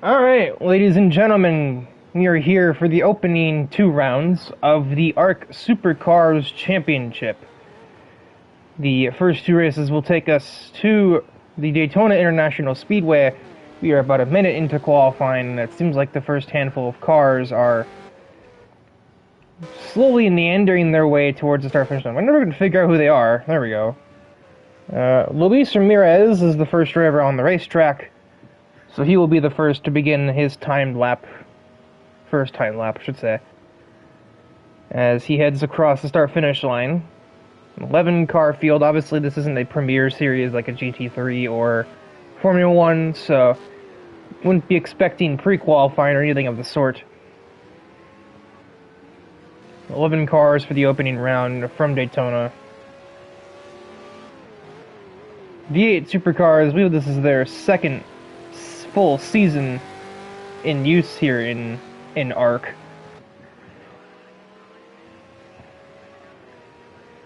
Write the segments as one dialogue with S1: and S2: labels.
S1: Alright, ladies and gentlemen, we are here for the opening 2 rounds of the ARC Supercars Championship. The first 2 races will take us to the Daytona International Speedway. We are about a minute into qualifying, and it seems like the first handful of cars are slowly meandering their way towards the start-finish line. I'm never going to figure out who they are. There we go. Luis Ramirez is the first driver on the racetrack, so he will be the first to begin his first time lap, I should say, as he heads across the start-finish line. 11-car field. Obviously, this isn't a premier series like a GT3 or Formula 1, so wouldn't be expecting pre-qualifying or anything of the sort. 11 cars for the opening round from Daytona. V8 Supercars, I believe this is their second full season in use here in ARC.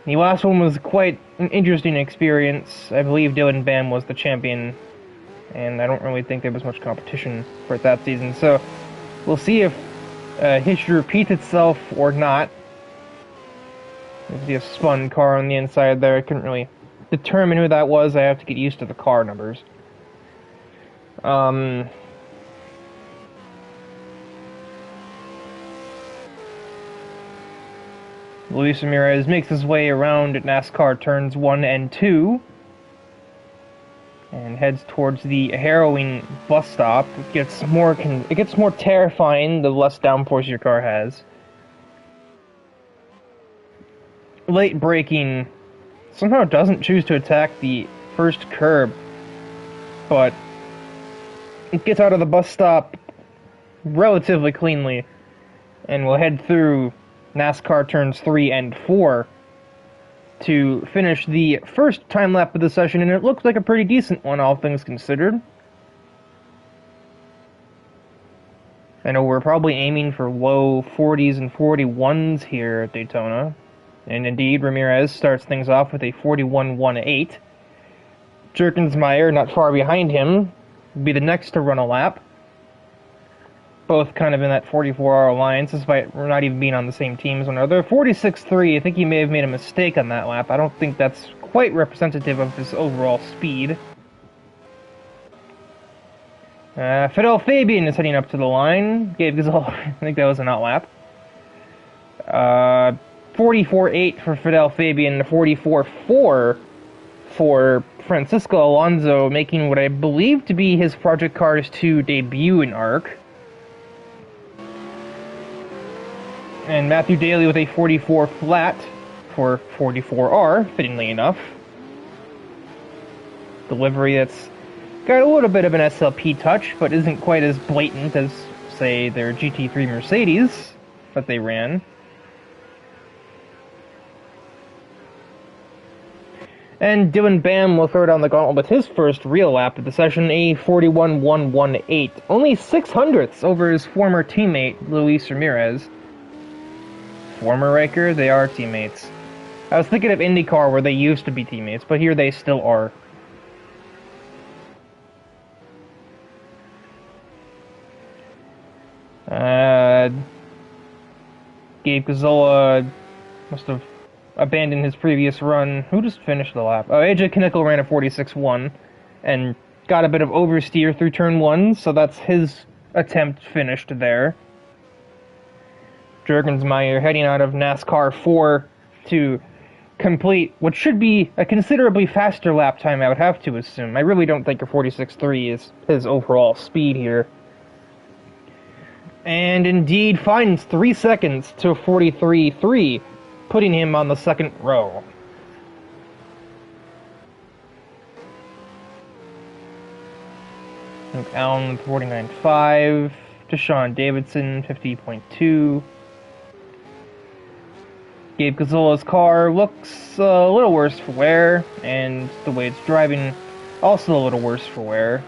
S1: The last one was quite an interesting experience. I believe DIVEBOMB was the champion, and I don't really think there was much competition for it that season. So we'll see if history repeats itself or not. There's a spun car on the inside there. I couldn't really determine who that was. I have to get used to the car numbers. Luis Ramirez makes his way around NASCAR turns 1 and 2 and heads towards the harrowing bus stop. It gets more terrifying the less downforce your car has. Late braking somehow doesn't choose to attack the first curb, but it gets out of the bus stop relatively cleanly and will head through NASCAR turns 3 and 4 to finish the first time lap of the session, and it looks like a pretty decent one, all things considered. I know we're probably aiming for low 40s and 41s here at Daytona, and indeed, Ramirez starts things off with a 41.18. Jerkensmeyer, not far behind him, will be the next to run a lap. Both kind of in that 44-hour alliance, despite not even being on the same team as one another. 46.3, I think he may have made a mistake on that lap. I don't think that's quite representative of his overall speed. Fidel Fabian is heading up to the line. Gabe Gazzola, I think that was an out lap. 44.8 for Fidel Fabian, 44.4 for Francisco Alonso, making what I believe to be his Project Cars 2 debut in ARC. And Matthew Daly with a 44 flat for 44R, fittingly enough. Delivery that's got a little bit of an SLP touch, but isn't quite as blatant as, say, their GT3 Mercedes that they ran. And DIVEBOMB will throw down the gauntlet with his first real lap of the session, a 41.118. Only 0.06 over his former teammate, Luis Ramirez. Former Riker, they are teammates. I was thinking of IndyCar where they used to be teammates, but here they still are. Gabe Gazzola must have abandoned his previous run. Who just finished the lap? Oh, AJ Knickel ran a 46.1 and got a bit of oversteer through turn 1, so that's his attempt finished there. Jerkensmeyer heading out of NASCAR 4 to complete what should be a considerably faster lap time, I would have to assume. I really don't think a 46.3 is his overall speed here. And indeed finds 3 seconds to 43.3, putting him on the second row. Luke Allen 49.5, Deshaun Davidson 50.2. Gabe Gazzola's car looks a little worse for wear, and the way it's driving also a little worse for wear.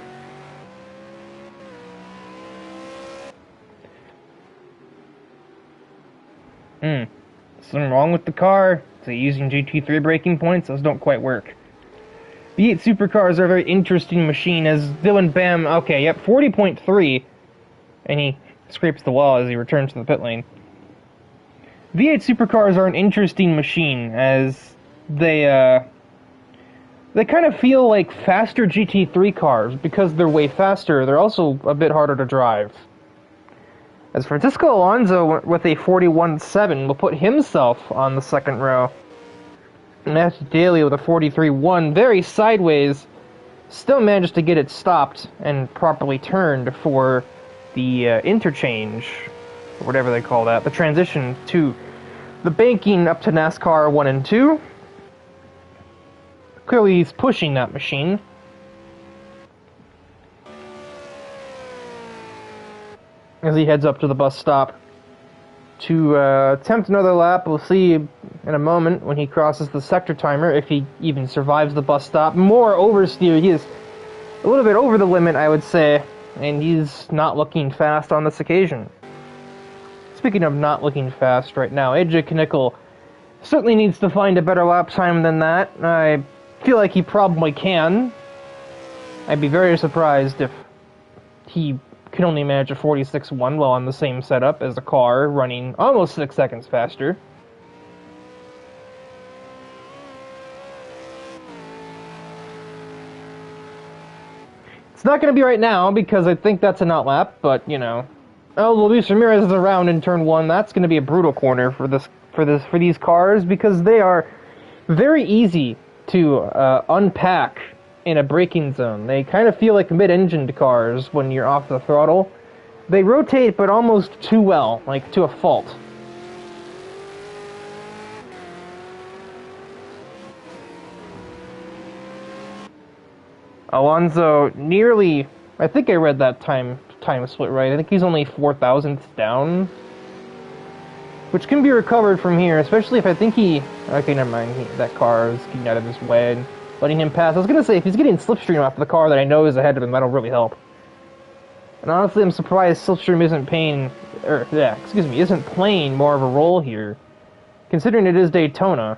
S1: Something wrong with the car? Is it using GT3 braking points? Those don't quite work. V8 Supercars are a very interesting machine, as DIVEBOMB, okay, yep, 40.3 and he scrapes the wall as he returns to the pit lane. V8 Supercars are an interesting machine, as they kind of feel like faster GT3 cars. Because they're way faster, they're also a bit harder to drive. As Francisco Alonso, with a 41.7, will put himself on the second row. Matthew Daly with a 43.1, very sideways, still manages to get it stopped and properly turned for the interchange, or whatever they call that, the transition to the banking up to NASCAR 1 and 2. Clearly he's pushing that machine. As he heads up to the bus stop to attempt another lap. We'll see in a moment when he crosses the sector timer if he even survives the bus stop. More oversteer. He is a little bit over the limit, I would say, and he's not looking fast on this occasion. Speaking of not looking fast right now, AJ Knickel certainly needs to find a better lap time than that. I feel like he probably can. I'd be very surprised if he can only manage a 46.1 while on the same setup as a car running almost 6 seconds faster. It's not going to be right now because I think that's an outlap, but you know. Oh, Luis Ramirez is around in turn 1. That's going to be a brutal corner for these cars because they are very easy to unpack in a braking zone. They kind of feel like mid-engined cars when you're off the throttle. They rotate, but almost too well, like to a fault. Alonso nearly, I think I read that time split right. I think he's only 4 thousandths down, which can be recovered from here, especially if I think he... Okay, never mind. That car is getting out of his way and letting him pass. I was going to say, if he's getting slipstream off the car that I know is ahead of him, that'll really help. And honestly, I'm surprised slipstream isn't playing more of a role here, considering it is Daytona.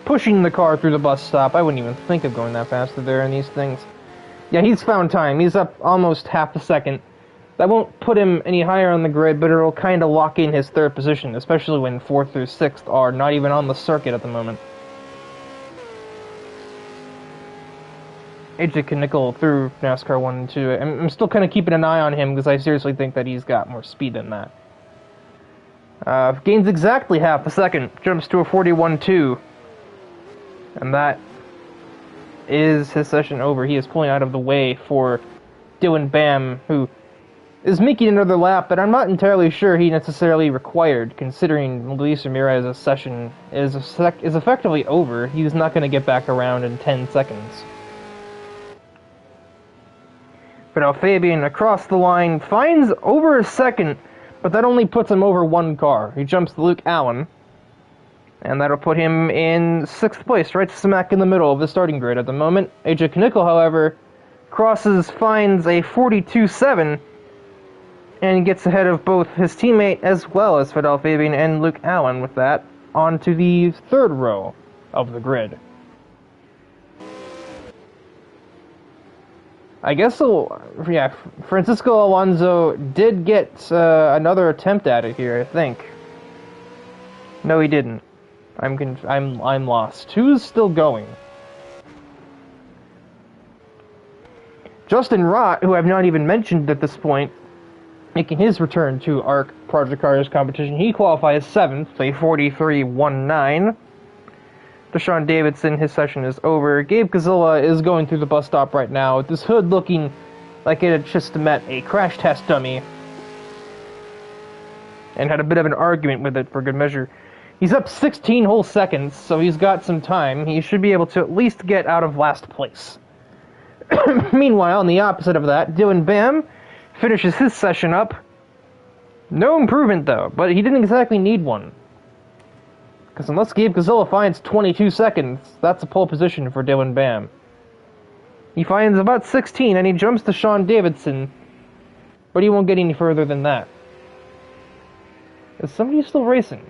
S1: Pushing the car through the bus stop. I wouldn't even think of going that fast there in these things. Yeah, he's found time. He's up almost half a second. That won't put him any higher on the grid, but it'll kind of lock in his third position, especially when 4th through 6th are not even on the circuit at the moment. AJ Knickel through NASCAR 1 and 2. I'm still kind of keeping an eye on him because I seriously think that he's got more speed than that. Gains exactly half a second, jumps to a 41.2. And that is his session over. He is pulling out of the way for Dylan Bam, who is making another lap, but I'm not entirely sure he necessarily required, considering Luis Ramirez's session is effectively over. He's not going to get back around in 10 seconds. But Fabian across the line finds over a second, but that only puts him over one car. He jumps to Luke Allen, and that'll put him in 6th place, right smack in the middle of the starting grid at the moment. AJ Knickel, however, finds a 42.7, and gets ahead of both his teammate as well as Fidel Fabian and Luke Allen with that onto the 3rd row of the grid. I guess Francisco Alonso did get another attempt at it here, I think. No, he didn't. I'm lost. Who's still going? Justin Rott, who I've not even mentioned at this point, making his return to ARC Project Cars competition. He qualifies 7th, a 43.19. Deshaun Davidson, his session is over. Gabe Gazilla is going through the bus stop right now, with this hood looking like it had just met a crash test dummy, and had a bit of an argument with it for good measure. He's up 16 whole seconds, so he's got some time. He should be able to at least get out of last place. Meanwhile, on the opposite of that, Dylan Bam finishes his session up. No improvement, though, but he didn't exactly need one. Because unless Gabe Gazilla finds 22 seconds, that's a pole position for Dylan Bam. He finds about 16, and he jumps to Sean Davidson, but he won't get any further than that. Is somebody still racing?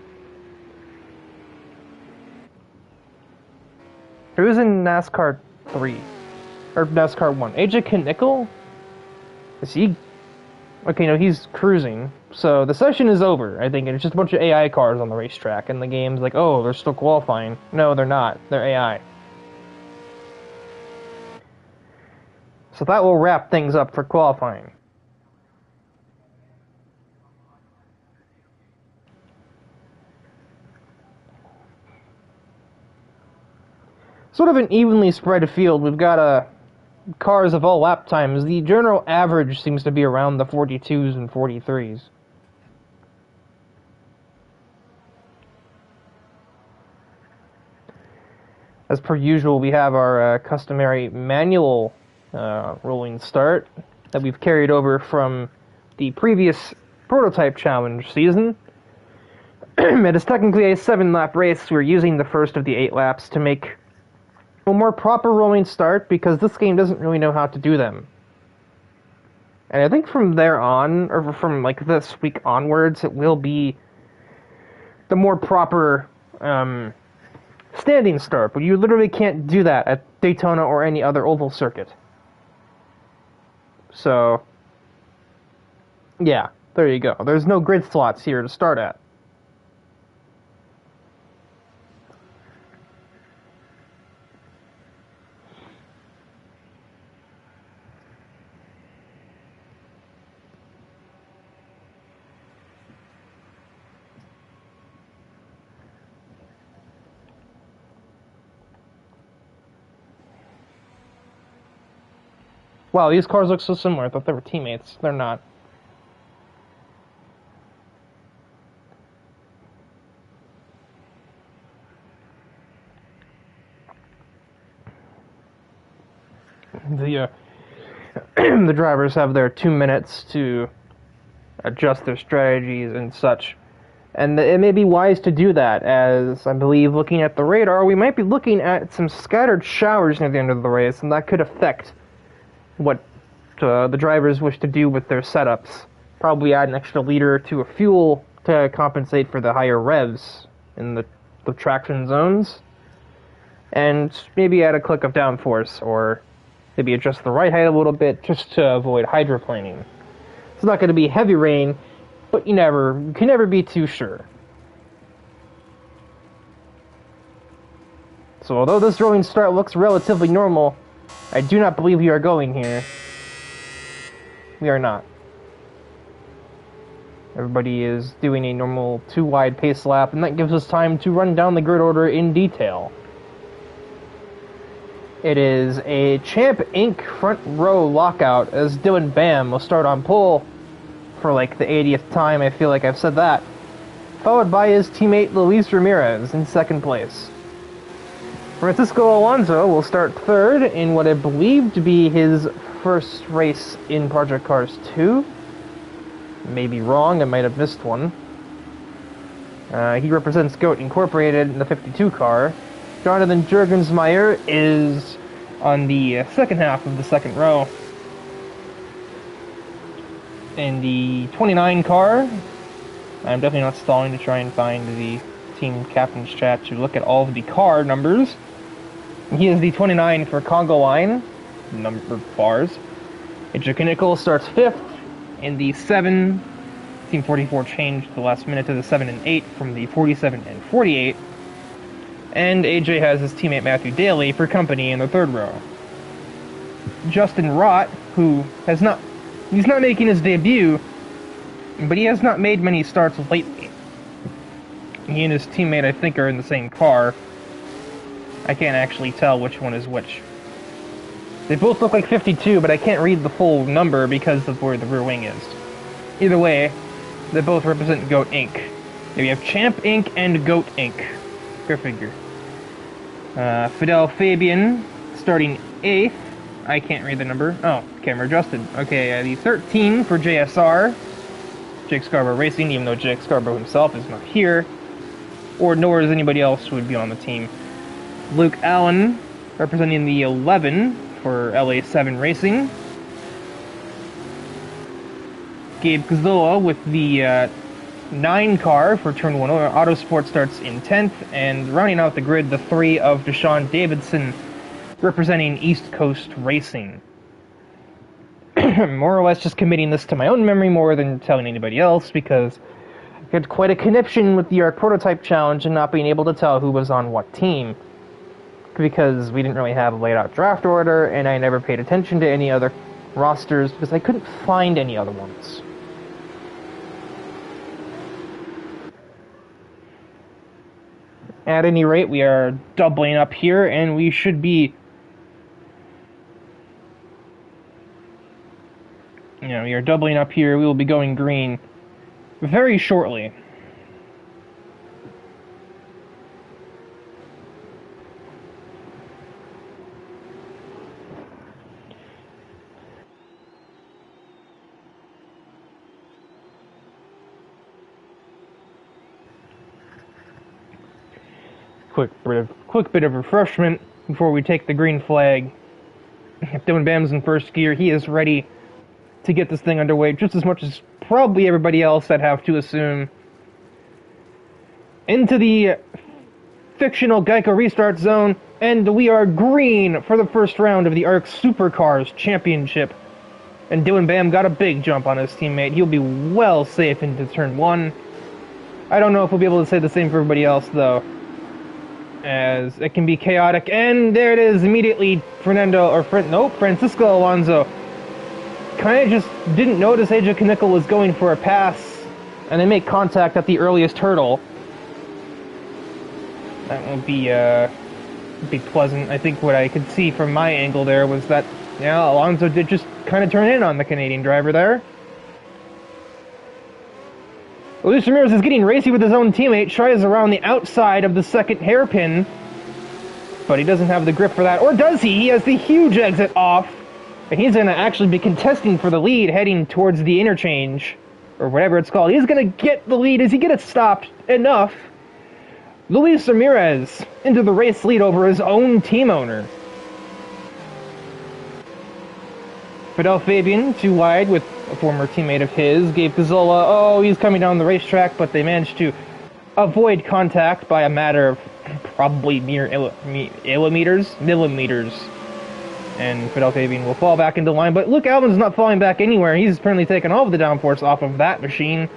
S1: Who's in NASCAR 3? Or NASCAR 1. AJ Knickel? Is he... Okay, no, he's cruising. So the session is over, I think, and it's just a bunch of AI cars on the racetrack, and the game's like, oh, they're still qualifying. No, they're not. They're AI. So that will wrap things up for qualifying. Sort of an evenly spread field. We've got cars of all lap times. The general average seems to be around the 42s and 43s. As per usual, we have our customary manual rolling start that we've carried over from the previous prototype challenge season. It is technically a 7-lap race. We're using the first of the 8 laps to make a more proper rolling start, because this game doesn't really know how to do them. And I think from there on, or from like this week onwards, it will be the more proper standing start, but you literally can't do that at Daytona or any other oval circuit. So, yeah, there you go. There's no grid slots here to start at. Wow, these cars look so similar. I thought they were teammates. They're not. The drivers have their 2 minutes to adjust their strategies and such. And it may be wise to do that, as I believe, looking at the radar, we might be looking at some scattered showers near the end of the race, and that could affect what the drivers wish to do with their setups. Probably add an extra liter to a fuel to compensate for the higher revs in the traction zones, and maybe add a click of downforce, or maybe adjust the ride height a little bit just to avoid hydroplaning. It's not going to be heavy rain, but you can never be too sure. So although this rolling start looks relatively normal, I do not believe we are going here. We are not. Everybody is doing a normal 2-wide pace lap, and that gives us time to run down the grid order in detail. It is a Champ Inc. front row lockout, as Dylan Bam will start on pole for like the 80th time, I feel like I've said that, followed by his teammate Luis Ramirez in second place. Francisco Alonso will start third in what I believe to be his first race in Project Cars 2. Maybe wrong, I might have missed one. He represents GOAT Incorporated in the 52 car. Jonathan Jurgensmeyer is on the second half of the second row. In the 29 car, I'm definitely not stalling to try and find the team captain's chat to look at all of the car numbers. He is the 29 for Congo Line, number bars. AJ Knickel starts 5th. In the 7, Team 44 changed the last minute to the 7 and 8 from the 47 and 48. And AJ has his teammate Matthew Daly for company in the 3rd row. Justin Rott, he's not making his debut, but he has not made many starts lately. He and his teammate, I think, are in the same car. I can't actually tell which one is which. They both look like 52, but I can't read the full number because of where the rear wing is. Either way, they both represent GOAT Inc. There you have Champ Inc. and GOAT Inc. Go figure. Fidel Fabian starting 8th. I can't read the number. Oh, camera adjusted. Okay, the 13 for JSR. Jake Scarborough Racing, even though Jake Scarborough himself is not here. Or nor is anybody else who would be on the team. Luke Allen representing the 11 for LA7 Racing. Gabe Gazzola with the 9 car for Turn 1 Autosport starts in 10th, and rounding out the grid, the 3 of Deshaun Davidson representing East Coast Racing. More or less just committing this to my own memory more than telling anybody else, because I had quite a connection with the ARC Prototype Challenge and not being able to tell who was on what team, because we didn't really have a laid out draft order, and I never paid attention to any other rosters because I couldn't find any other ones. At any rate, we are doubling up here, and we should be... we are doubling up here. We will be going green very shortly. Quick bit of refreshment before we take the green flag. DIVEBOMB's in first gear. He is ready to get this thing underway just as much as probably everybody else, I'd have to assume. Into the fictional Geico restart zone, and we are green for the first round of the ARC Supercars Championship. And DIVEBOMB got a big jump on his teammate. He'll be well safe into turn 1. I don't know if we'll be able to say the same for everybody else, though, as it can be chaotic. And there it is, immediately Francisco Alonso kind of just didn't notice AJ Knickel was going for a pass, and they make contact at the earliest hurdle. That won't be pleasant. I think what I could see from my angle there was that, yeah, Alonso did just kind of turn in on the Canadian driver there. Luis Ramirez is getting racy with his own teammate, tries around the outside of the second hairpin, but he doesn't have the grip for that. Or does he? He has the huge exit off, and he's going to actually be contesting for the lead heading towards the interchange, or whatever it's called. He's going to get the lead. As he gets stopped enough, Luis Ramirez into the race lead over his own team owner. Fidel Fabian, too wide with a former teammate of his. Gabe Gazzola, oh, he's coming down the racetrack, but they managed to avoid contact by a matter of probably mere millimeters. And Fidel Fabian will fall back into line, but Luke Alvin's not falling back anywhere. He's apparently taken all of the downforce off of that machine.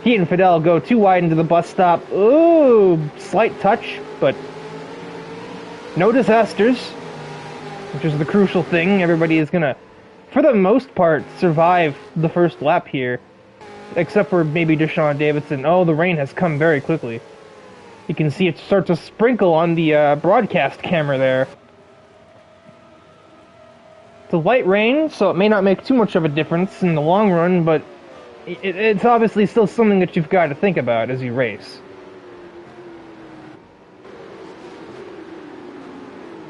S1: He and Fidel go too wide into the bus stop. Ooh, slight touch, but no disasters, which is the crucial thing. Everybody is gonna, for the most part, survive the first lap here, except for maybe Deshaun Davidson. Oh, the rain has come very quickly. You can see it start to sprinkle on the broadcast camera there. It's a light rain, so it may not make too much of a difference in the long run, but it's obviously still something that you've got to think about as you race.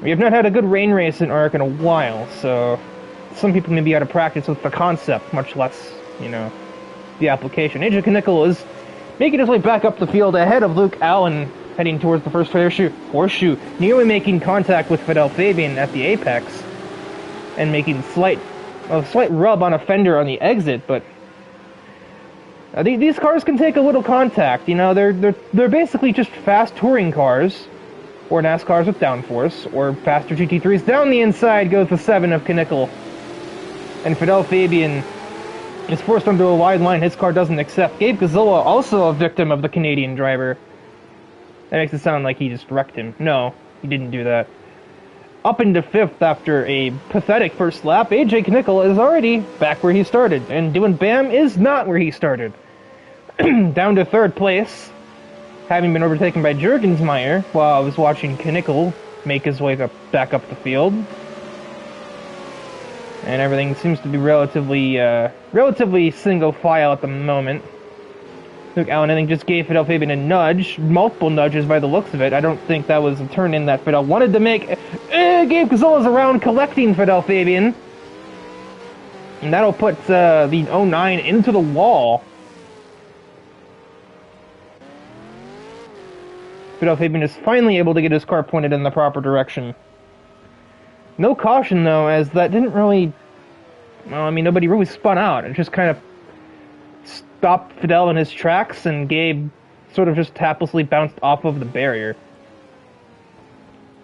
S1: We have not had a good rain race in ARC in a while, so some people may be out of practice with the concept, much less, the application. AJ Knickel is making his way back up the field ahead of Luke Allen, heading towards the first horseshoe, nearly making contact with Fidel Fabian at the apex, and making a slight rub on a fender on the exit, but these cars can take a little contact. They're basically just fast touring cars, or NASCARs with downforce, or faster GT3s. Down the inside goes the 7 of Knickel, and Fidel Fabian is forced onto a wide line his car doesn't accept. Gabe Gazzola, also a victim of the Canadian driver. That makes it sound like he just wrecked him. No, he didn't do that. Up into 5th after a pathetic first lap, AJ Knickel is already back where he started, and DIVEBOMB is not where he started. Down to 3rd place, having been overtaken by Jurgensmeyer while I was watching Knickel make his way back up the field. And everything seems to be relatively single file at the moment. Luke Allen, I think, just gave Fidel Fabian a nudge, multiple nudges by the looks of it. I don't think that was a turn-in that Fidel wanted to make. Gabe Gazzola's around collecting Fidel Fabian. And that'll put the 09 into the wall. Fidel Fabian is finally able to get his car pointed in the proper direction. No caution, though, as that didn't really... Well, I mean, nobody really spun out. It just kind of stopped Fidel in his tracks, and Gabe sort of just haplessly bounced off of the barrier.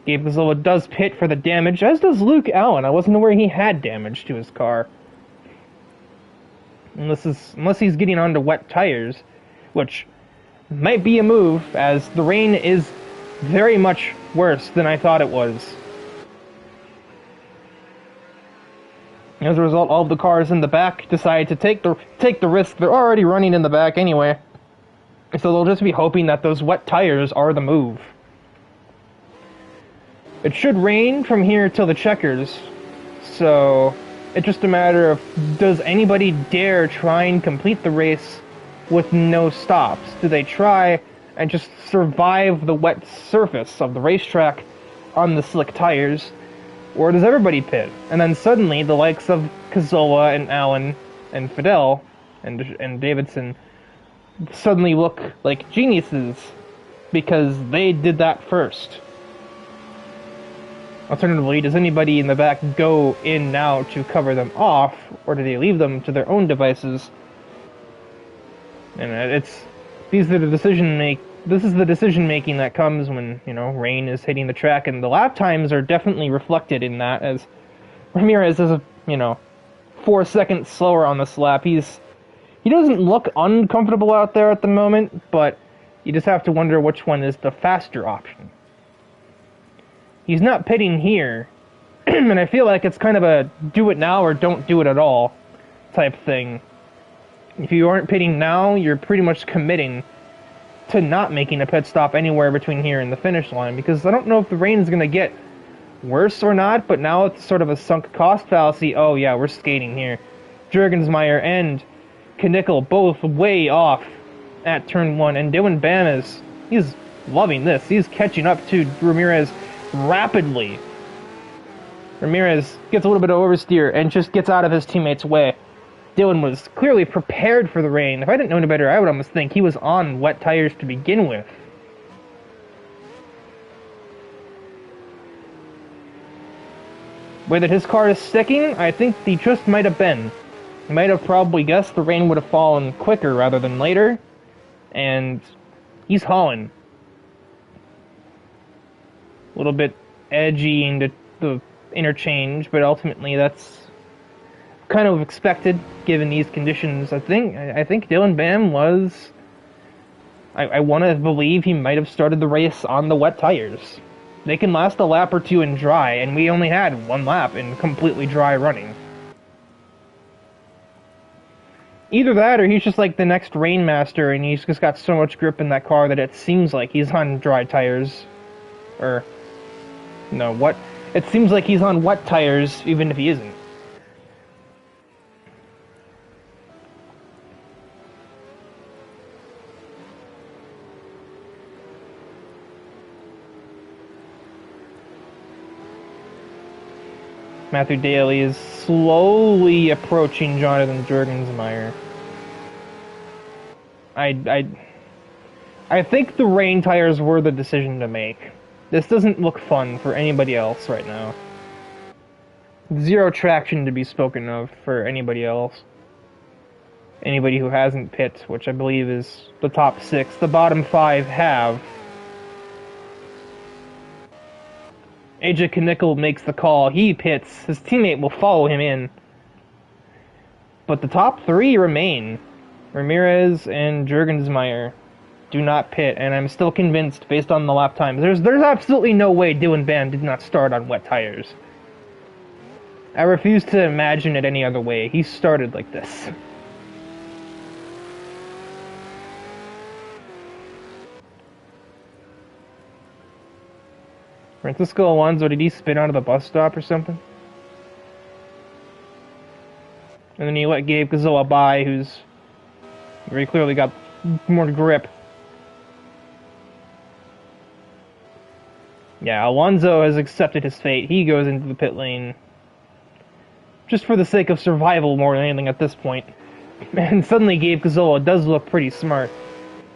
S1: Gabe Gazzola does pit for the damage, as does Luke Allen. I wasn't aware he had damage to his car. Unless he's getting onto wet tires, which might be a move, as the rain is very much worse than I thought it was. As a result, all of the cars in the back decide to take the risk. They're already running in the back anyway, so they'll just be hoping that those wet tires are the move. It should rain from here till the checkers, so it's just a matter of, does anybody dare try and complete the race with no stops? Do they try and just survive the wet surface of the racetrack on the slick tires? Or does everybody pit? And then suddenly the likes of Cazzola and Allen and Fidel and Davidson suddenly look like geniuses because they did that first. Alternatively, does anybody in the back go in now to cover them off, or do they leave them to their own devices? And this is the decision making that comes when, rain is hitting the track, and the lap times are definitely reflected in that, as Ramirez is 4 seconds slower on this lap. He doesn't look uncomfortable out there at the moment, but you just have to wonder which one is the faster option. He's not pitting here, and I feel like it's kind of a do it now or don't do it at all type thing. If you aren't pitting now, you're pretty much committing to not making a pit stop anywhere between here and the finish line, because I don't know if the rain is going to get worse or not, but now it's sort of a sunk cost fallacy. Oh yeah, we're skating here. Juergensmeyer and Knickel both way off at turn 1, and Dylan Bam he's loving this. He's catching up to Ramirez rapidly. Ramirez gets a little bit of oversteer and just gets out of his teammate's way. Dylan was clearly prepared for the rain. If I didn't know any better, I would almost think he was on wet tires to begin with. The way that his car is sticking, I think he just might have been. He might have probably guessed the rain would have fallen quicker rather than later, and he's hauling. A little bit edgy into the interchange, but ultimately that's kind of expected given these conditions. I think Dylan Bam was, I want to believe he might have started the race on the wet tires. They can last a lap or two in dry, and we only had 1 lap in completely dry running. Either that, or he's just like the next Rainmaster, and he's just got so much grip in that car that it seems like he's on dry tires. Or, no, what? It seems like he's on wet tires, even if he isn't. Matthew Daly is slowly approaching Jonathan Juergensmeyer. I think the rain tires were the decision to make. This doesn't look fun for anybody else right now. Zero traction to be spoken of for anybody else. Anybody who hasn't pit, which I believe is the top 6. The bottom 5 have. AJ Knickel makes the call. He pits. His teammate will follow him in. But the top 3 remain. Ramirez and Juergensmeyer do not pit, and I'm still convinced, based on the lap times, there's absolutely no way Dylan Bam did not start on wet tires. I refuse to imagine it any other way. He started like this. Francisco Alonso, did he spin out of the bus stop or something? And then he let Gabe Gazzola by, who's very clearly got more grip. Yeah, Alonso has accepted his fate. He goes into the pit lane. Just for the sake of survival more than anything at this point. And suddenly Gabe Gazzola does look pretty smart.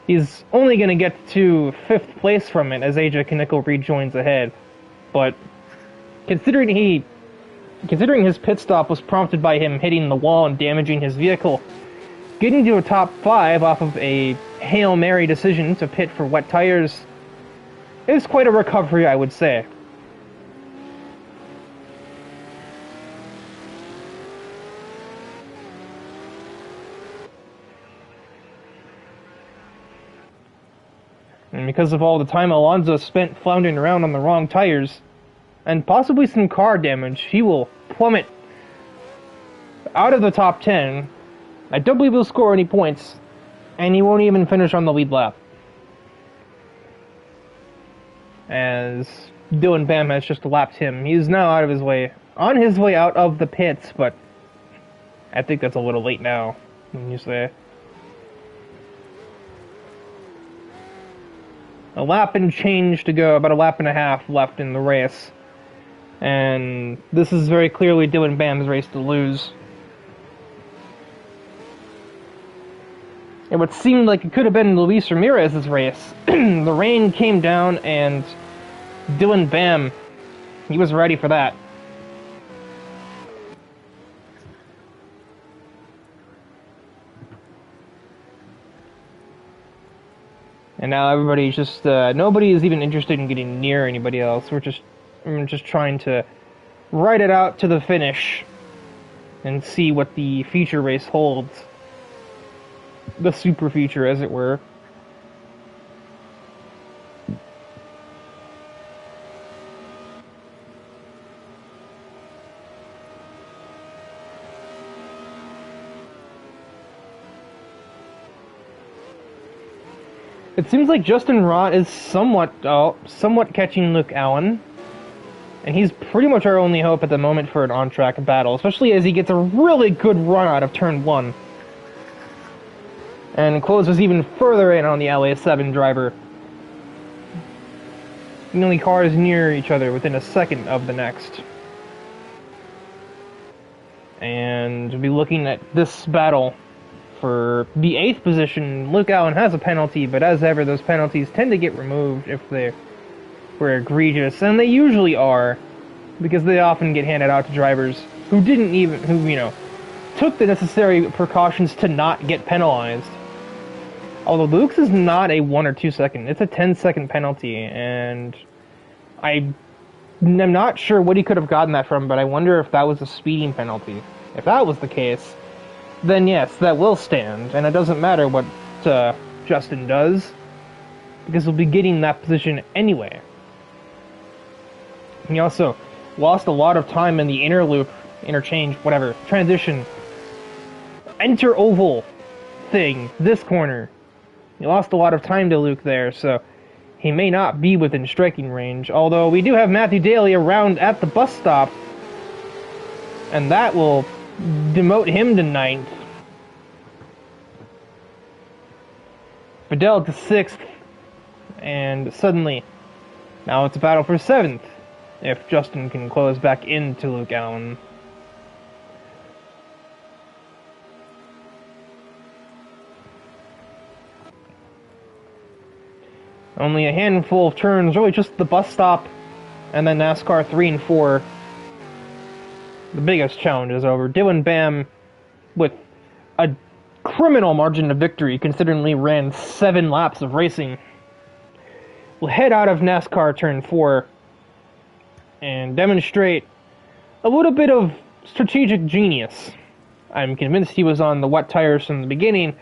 S1: He's only going to get to 5th place from it as AJ Knickel rejoins ahead. But considering his pit stop was prompted by him hitting the wall and damaging his vehicle, getting to a top 5 off of a Hail Mary decision to pit for wet tires is quite a recovery, I would say. And because of all the time Alonso spent floundering around on the wrong tires, and possibly some car damage, he will plummet out of the top 10. I don't believe he'll score any points, and he won't even finish on the lead lap. As Dylan Bam has just lapped him. He's now on his way out of the pits, but I think that's a little late now, when you say. A lap and change to go, about a lap and a half left in the race. And this is very clearly Dylan Bam's race to lose. And what seemed like it could have been Luis Ramirez's race. The rain came down and Dylan Bam, he was ready for that. And now everybody's just, nobody is even interested in getting near anybody else. We're just trying to ride it out to the finish and see what the feature race holds. The super feature, as it were. It seems like Justin Rott is somewhat catching Luke Allen, and he's pretty much our only hope at the moment for an on-track battle, especially as he gets a really good run out of turn 1, and closes even further in on the LA7 driver. The only cars near each other within a second of the next. And we'll be looking at this battle. For the 8th position, Luke Allen has a penalty, but as ever, those penalties tend to get removed if they were egregious, and they usually are, because they often get handed out to drivers who took the necessary precautions to not get penalized. Although Luke's is not a 1 or 2 second, it's a 10-second penalty, and I'm not sure what he could have gotten that from, but I wonder if that was a speeding penalty. If that was the case, then yes, that will stand, and it doesn't matter what Justin does, because he'll be getting that position anyway. He also lost a lot of time in the transition, enter oval thing, this corner. He lost a lot of time to Luke there, so he may not be within striking range, although we do have Matthew Daly around at the bus stop, and that will demote him to 9th. Fidel to 6th. And suddenly, now it's a battle for 7th. If Justin can close back into Luke Allen. Only a handful of turns, really just the bus stop, and then NASCAR 3 and 4. The biggest challenge is over. Dylan Bam, with a criminal margin of victory, considering he ran 7 laps of racing, will head out of NASCAR turn 4 and demonstrate a little bit of strategic genius. I'm convinced he was on the wet tires from the beginning,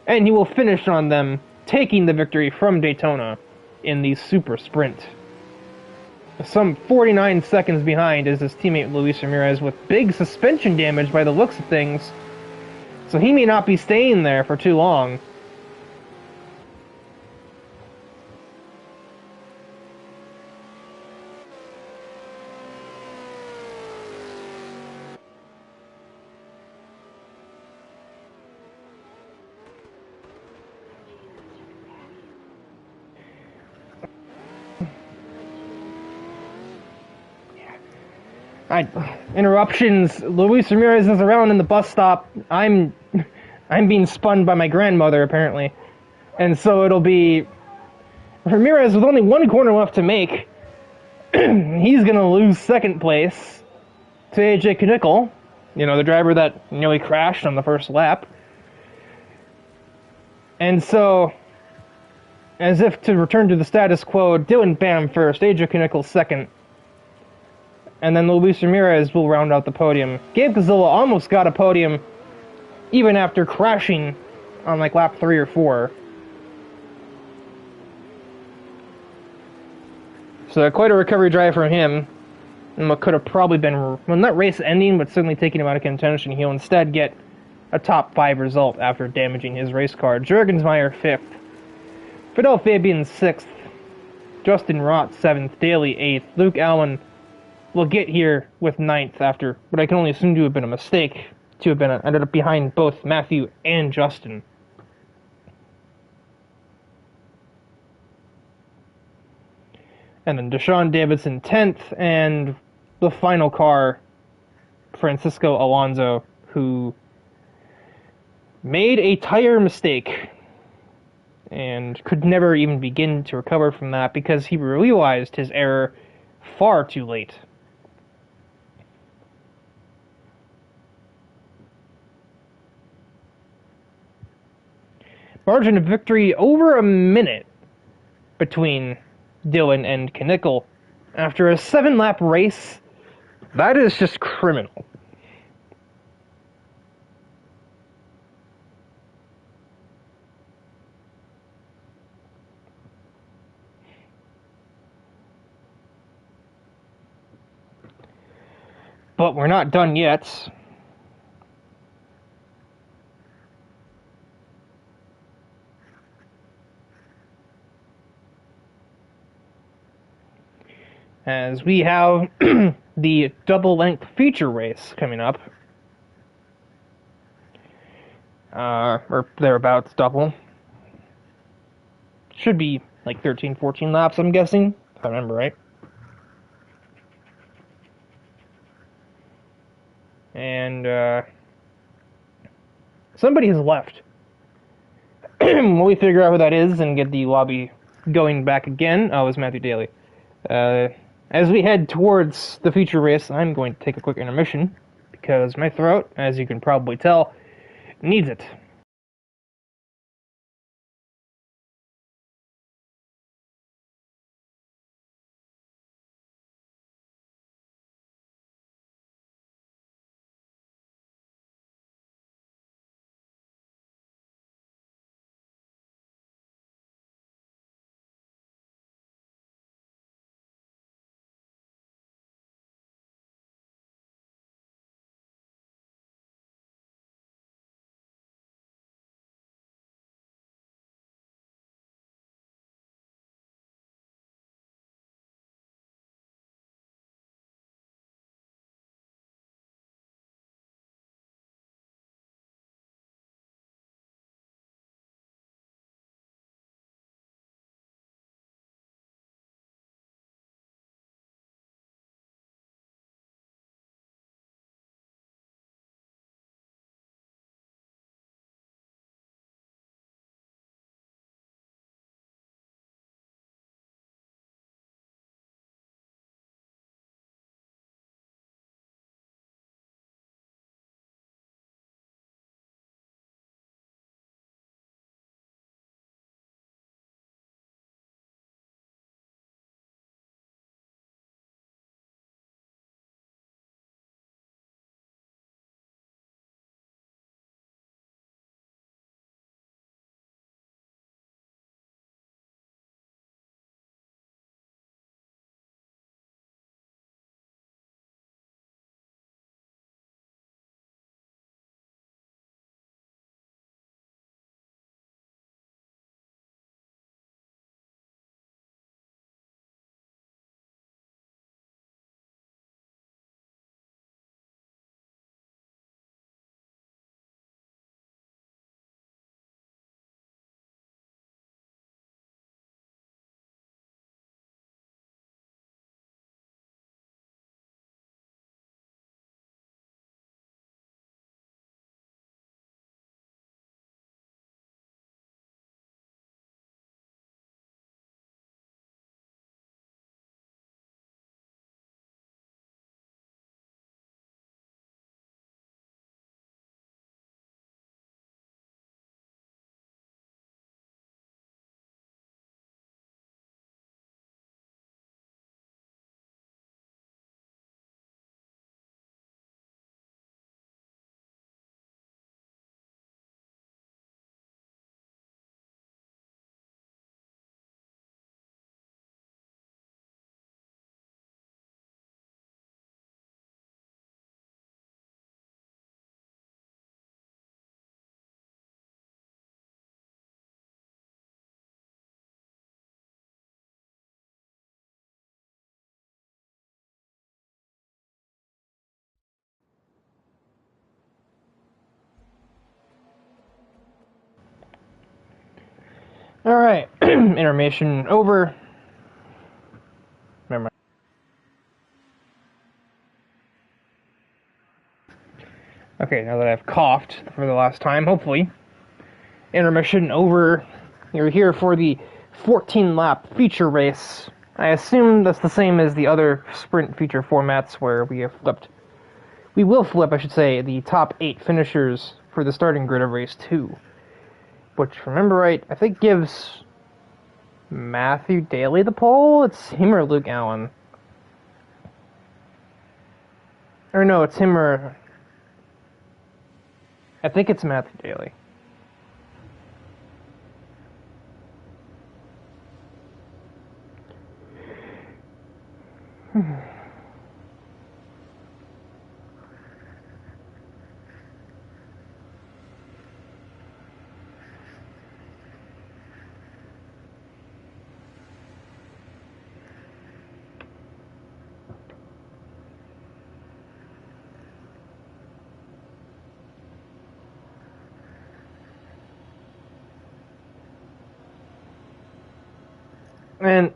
S1: and he will finish on them, taking the victory from Daytona in the super sprint. Some 49 seconds behind is his teammate Luis Ramirez with big suspension damage by the looks of things, so he may not be staying there for too long. Interruptions. Luis Ramirez is around in the bus stop. I'm being spun by my grandmother, apparently. And so it'll be Ramirez with only 1 corner left to make. He's going to lose 2nd place to AJ Knickel, the driver that nearly crashed on the first lap. And so, as if to return to the status quo, Dylan Bam first, AJ Knickel 2nd. And then Luis Ramirez will round out the podium. Gabe Gazilla almost got a podium even after crashing on lap 3 or 4. So quite a recovery drive from him. And what could have probably been, well, not race ending, but certainly taking him out of contention. He'll instead get a top 5 result after damaging his race car. Jurgensmeyer 5th. Fidel Fabian 6th. Justin Rott 7th. Daly 8th. Luke Allen will get here with 9th after what I can only assume to have been a mistake, to have been ended up behind both Matthew and Justin. And then Deshaun Davidson 10th, and the final car, Francisco Alonso, who made a tire mistake and could never even begin to recover from that because he realized his error far too late. Margin of victory over a minute between Dillon and Knickel after a 7-lap race. That is just criminal. But we're not done yet. As we have the double-length feature race coming up. Or thereabouts double. Should be like 13, 14 laps, I'm guessing, if I remember right. And, somebody has left. When we figure out who that is and get the lobby going back again, oh, it was Matthew Daly. As we head towards the feature race, I'm going to take a quick intermission, because my throat, as you can probably tell, needs it. Alright, intermission over. Never mind. Okay, now that I've coughed for the last time, hopefully. Intermission over. You're here for the 14-lap feature race. I assume that's the same as the other sprint feature formats where we will flip, I should say, the top 8 finishers for the starting grid of race 2. Which, if I remember right, I think gives Matthew Daly the pole? It's him or Luke Allen. Or no, it's him or... I think it's Matthew Daly. And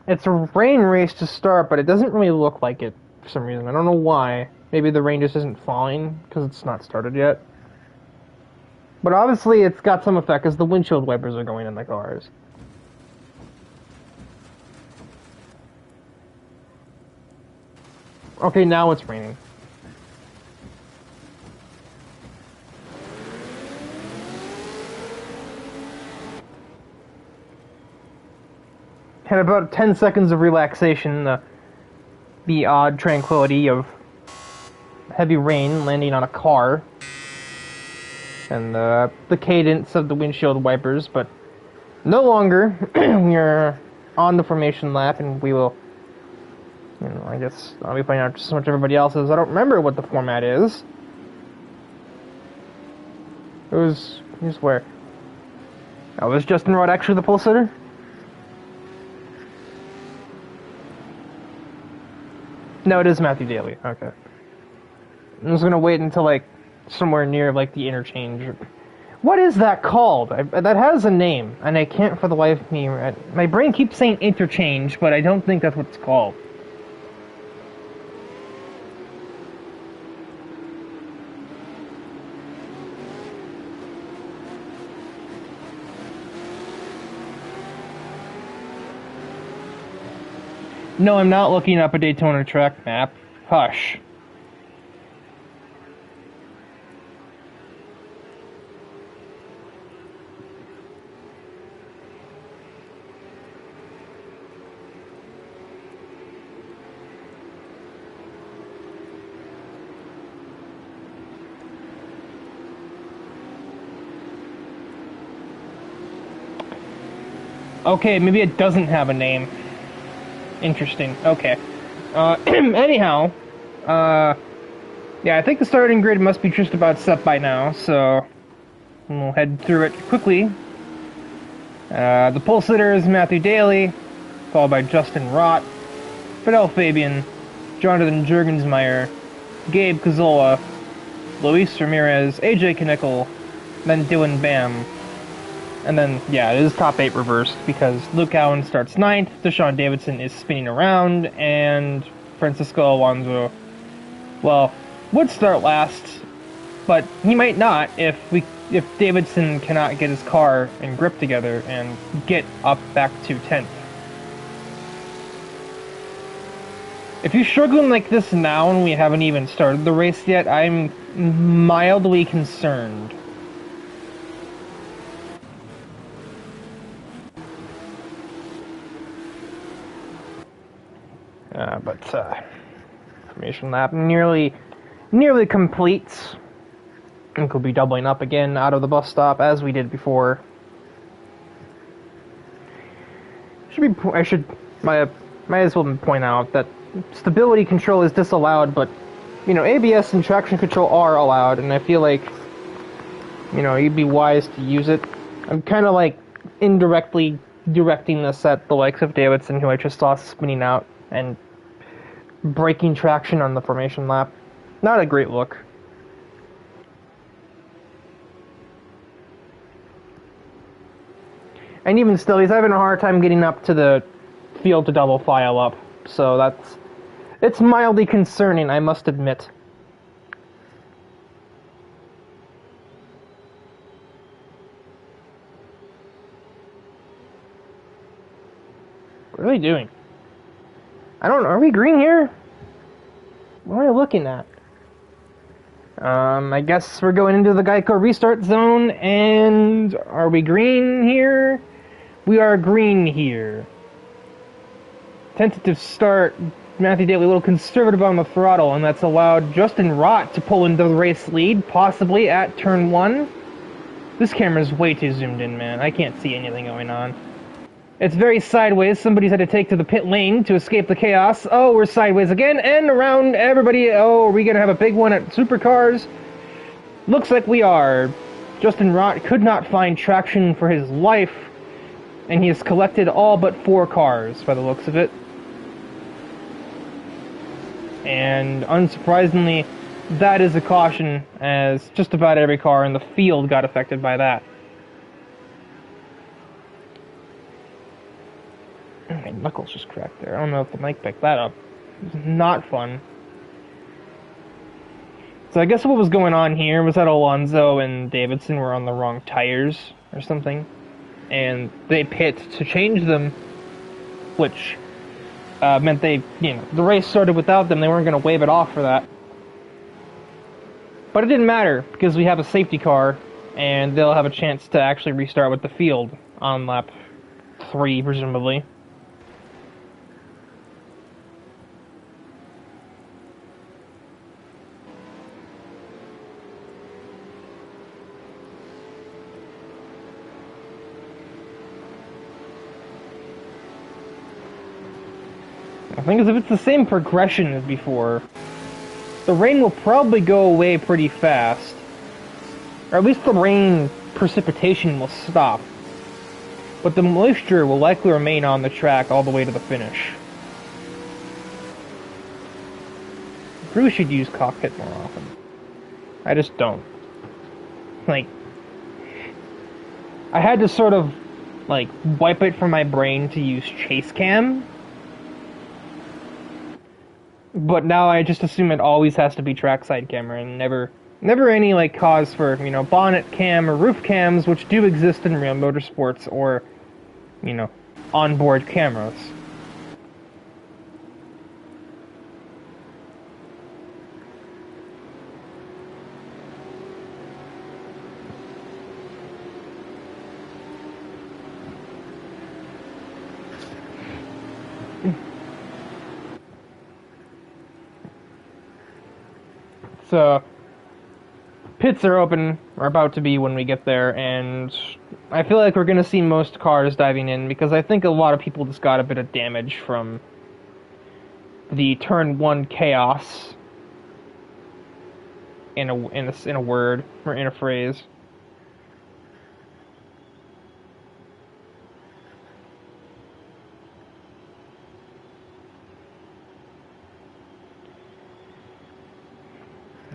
S1: it's a rain race to start, but it doesn't really look like it for some reason. I don't know why. Maybe the rain just isn't falling because it's not started yet. But obviously it's got some effect because the windshield wipers are going in the cars. Okay, now it's raining. Had about 10 seconds of relaxation, the odd tranquility of heavy rain landing on a car, and the cadence of the windshield wipers, but no longer. We are on the formation lap, and we will, I guess I'll be playing out just as much as everybody else is. I don't remember what the format is. Here's where. Oh, was Justin Rod actually the pole sitter? No, it is Matthew Daly. Okay. I'm just gonna wait until, like, somewhere near, like, the interchange. What is that called? That has a name, and I can't for the life of me... My brain keeps saying interchange, but I don't think that's what it's called. No, I'm not looking up a Daytona track map. Hush. Okay, maybe it doesn't have a name. Interesting. Okay. Anyhow, yeah, I think the starting grid must be just about set by now, so we'll head through it quickly. The pole sitter is Matthew Daly, followed by Justin Rott, Fidel Fabian, Jonathan Jurgensmeyer, Gabe Cazola, Luis Ramirez, AJ Knickel, then Dylan Bam. And then, yeah, it is top 8 reversed, because Luke Allen starts 9th, Deshaun Davidson is spinning around, and Francisco Alonso, well, would start last, but he might not if Davidson cannot get his car and grip together and get up back to 10th. If you're struggling like this now and we haven't even started the race yet, I'm mildly concerned. But formation lap nearly complete. I think we'll be doubling up again out of the bus stop as we did before. Might as well point out that stability control is disallowed, but ABS and traction control are allowed, and I feel like you'd be wise to use it. I'm kind of like indirectly directing this at the likes of Davidson, who I just saw spinning out and breaking traction on the formation lap. Not a great look. And even still, he's having a hard time getting up to the field to double file up. So it's mildly concerning, I must admit. What are they doing? I don't know. Are we green here? What am I looking at? I guess we're going into the Geico restart zone, and are we green here? We are green here. Tentative start. Matthew Daly a little conservative on the throttle, and that's allowed Justin Rott to pull into the race lead, possibly at turn 1. This camera's way too zoomed in, man. I can't see anything going on. It's very sideways. Somebody's had to take to the pit lane to escape the chaos. Oh, we're sideways again, and around everybody. Oh, are we going to have a big one at Supercars? Looks like we are. Justin Rott could not find traction for his life, and he has collected all but 4 cars, by the looks of it. And unsurprisingly, that is a caution, as just about every car in the field got affected by that. My knuckles just cracked there. I don't know if the mic picked that up. It was not fun. So I guess what was going on here was that Alonso and Davidson were on the wrong tires or something, and they pit to change them, which meant the race started without them. They weren't going to wave it off for that. But it didn't matter, because we have a safety car, and they'll have a chance to actually restart with the field on lap 3, presumably. The thing is, if it's the same progression as before, the rain will probably go away pretty fast. Or at least the rain precipitation will stop. But the moisture will likely remain on the track all the way to the finish. Crew should use cockpit more often. I just don't. Like, I had to sort of, like, wipe it from my brain to use chase cam. But now I just assume it always has to be trackside camera, and never any, like, cause for, bonnet cam or roof cams, which do exist in real motorsports, or, onboard cameras. So, pits are open, or about to be when we get there, and I feel like we're going to see most cars diving in, because I think a lot of people just got a bit of damage from the turn 1 chaos, in a word, or in a phrase.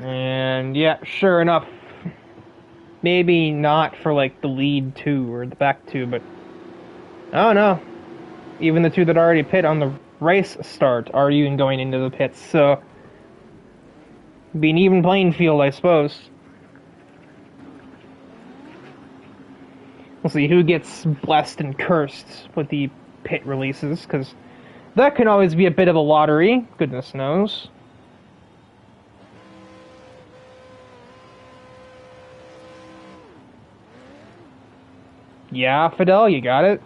S1: And yeah, sure enough, maybe not for like the lead 2 or the back 2, but I don't know. Even the 2 that already pit on the race start are even going into the pits, so be an even playing field, I suppose. We'll see who gets blessed and cursed with the pit releases, because that can always be a bit of a lottery, goodness knows. Yeah, Fidel, you got it.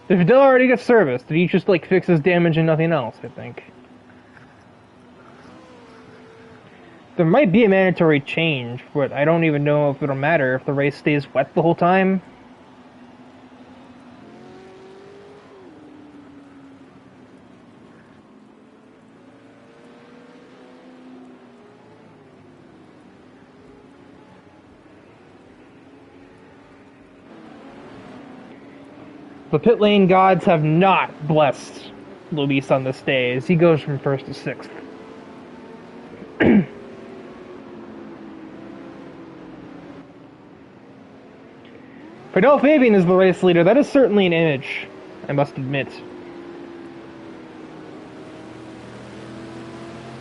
S1: Did Fidel already get service? Did he just, like, fix his damage and nothing else, I think? There might be a mandatory change, but I don't even know if it'll matter if the race stays wet the whole time. The pit lane gods have not blessed Luis on this day, as he goes from 1st to 6th. Fidel Fabian is the race leader. That is certainly an image, I must admit.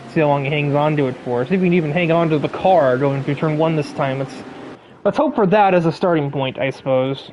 S1: See how long he hangs on to it for. See if we can even hang on to the car going through turn 1 this time. Let's hope for that as a starting point, I suppose.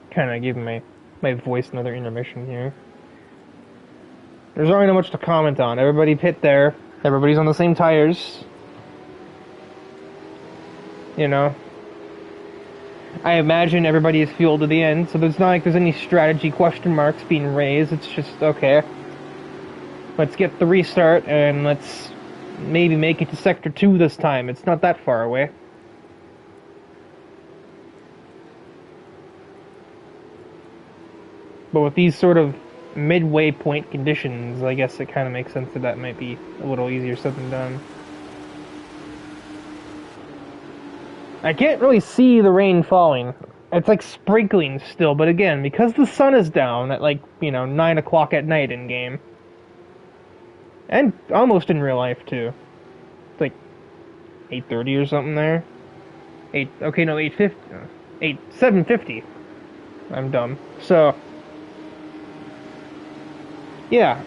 S1: Kind of giving my voice another intermission here. There's already not much to comment on. Everybody pit there. Everybody's on the same tires. You know. I imagine everybody is fueled to the end, so there's not like there's any strategy question marks being raised. It's just, okay, let's get the restart and let's maybe make it to Sector 2 this time. It's not that far away. But with these sort of midway point conditions, I guess it kind of makes sense that might be a little easier said than done. I can't really see the rain falling. It's like sprinkling still, but again, because the sun is down at like, 9 o'clock at night in game. And almost in real life too. It's like 8:30 or something there. 7:50. I'm dumb. So yeah.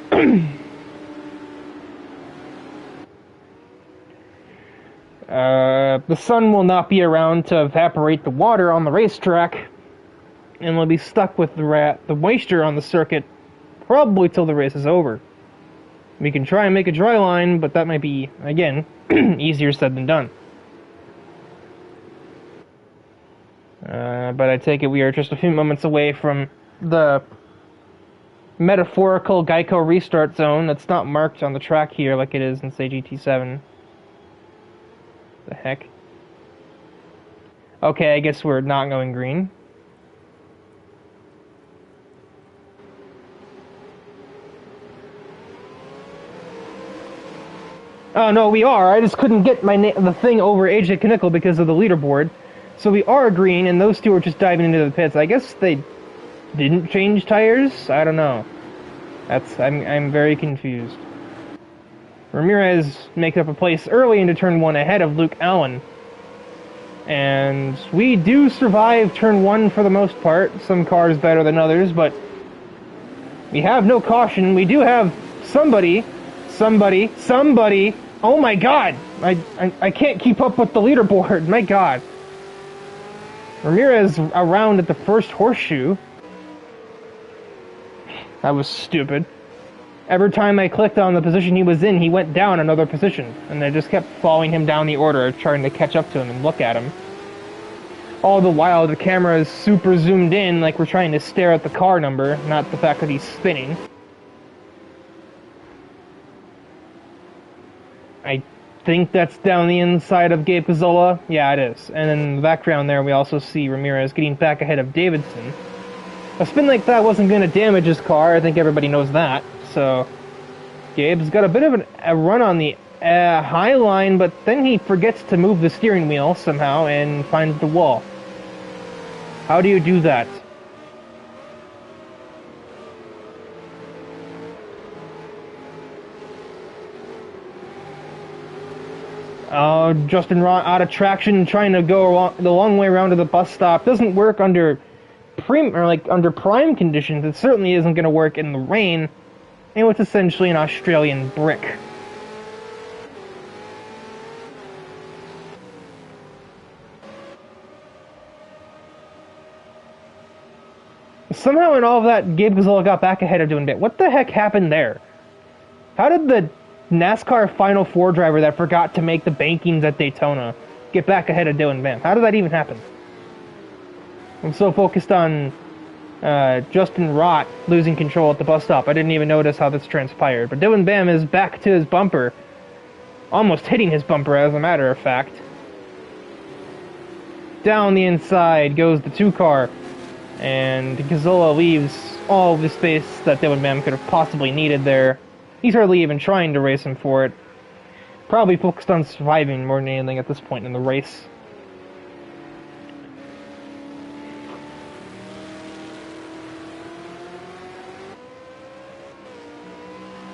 S1: The sun will not be around to evaporate the water on the racetrack, and we'll be stuck with the moisture on the circuit probably till the race is over. We can try and make a dry line, but that might be, again, easier said than done. But I take it we are just a few moments away from the metaphorical Geico restart zone that's not marked on the track here like it is in, say, GT7. The heck? Okay, I guess we're not going green. Oh, no, we are. I just couldn't get the thing over AJ Knickel because of the leaderboard. So we are green, and those two are just diving into the pits. I guess they didn't change tires? I don't know. I'm very confused. Ramirez makes up a place early into turn 1 ahead of Luke Allen. And we do survive turn 1 for the most part. Some cars better than others, but we have no caution. We do have somebody. Oh my god! I can't keep up with the leaderboard. My god. Ramirez around at the first horseshoe. That was stupid. Every time I clicked on the position he was in, he went down another position. And I just kept following him down the order, trying to catch up to him and look at him. All the while, the camera is super zoomed in, like we're trying to stare at the car number, not the fact that he's spinning. I think that's down the inside of Gabe Cazzola. Yeah, it is. And in the background there, we also see Ramirez getting back ahead of Davidson. A spin like that wasn't going to damage his car. I think everybody knows that. So Gabe's got a bit of a run on the high line, but then he forgets to move the steering wheel somehow and finds the wall. How do you do that? Justin Rott out of traction, trying to go the long way around to the bus stop. Doesn't work under prime conditions. It certainly isn't going to work in the rain, and what's essentially an Australian brick. Somehow in all of that, Gabe Cazzola got back ahead of Dylan Bam. What the heck happened there? How did the NASCAR Final Four driver that forgot to make the bankings at Daytona get back ahead of Dylan Bam? How did that even happen? I'm so focused on Justin Rott losing control at the bus stop, I didn't even notice how this transpired. But Dylan Bam is back to his bumper, almost hitting his bumper as a matter of fact. Down the inside goes the 2-car, and Gazzola leaves all the space that DIVEBOMB could have possibly needed there. He's hardly even trying to race him for it. Probably focused on surviving more than anything at this point in the race.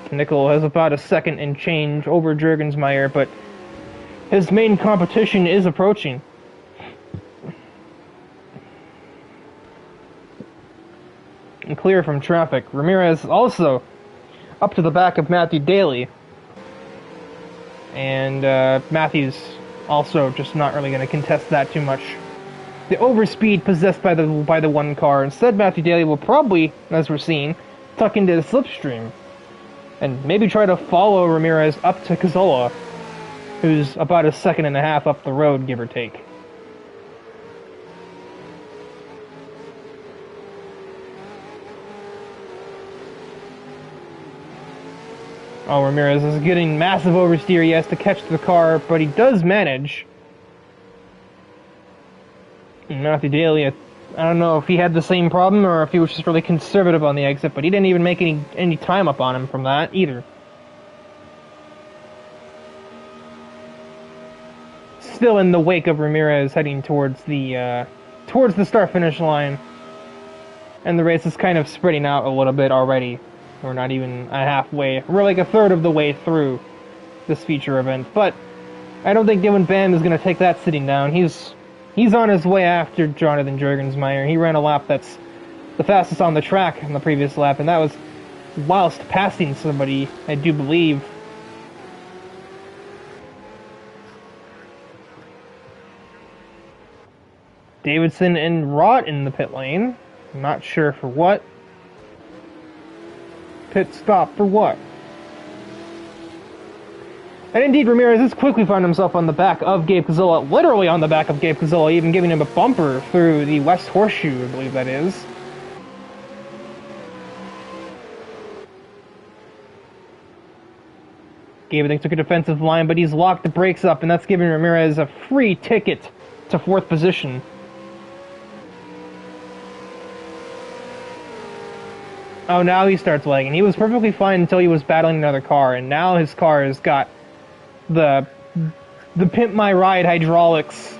S1: Nickel has about a second and change over Juergensmeyer, but his main competition is approaching. And clear from traffic. Ramirez also up to the back of Matthew Daly. And Matthew's also just not really going to contest that too much. The overspeed possessed by the one car. Instead, Matthew Daly will probably, as we're seeing, tuck into the slipstream. And maybe try to follow Ramirez up to Gazzola, who's about a second and a half up the road, give or take. Oh, Ramirez is getting massive oversteer. He has to catch the car, but he does manage. And Matthew Daly, I don't know if he had the same problem or if he was just really conservative on the exit, but he didn't even make any time up on him from that either. Still in the wake of Ramirez heading towards the start-finish line. And the race is kind of spreading out a little bit already. We're not even halfway. We're like a third of the way through this feature event. But I don't think DIVEBOMB is going to take that sitting down. He's on his way after Jonathan Juergensmeyer. He ran a lap that's the fastest on the track on the previous lap, and that was whilst passing somebody, I do believe. Davidson and Rott in the pit lane. I'm not sure for what. Pit stop for what? And indeed, Ramirez has quickly found himself on the back of Gabe Gazzola, literally on the back of Gabe Gazzola, even giving him a bumper through the West Horseshoe, I believe that is. Gabe, I think, took a defensive line, but he's locked the brakes up, and that's giving Ramirez a free ticket to 4th position. Oh, now he starts lagging. He was perfectly fine until he was battling another car, and now his car has got the Pimp My Ride hydraulics.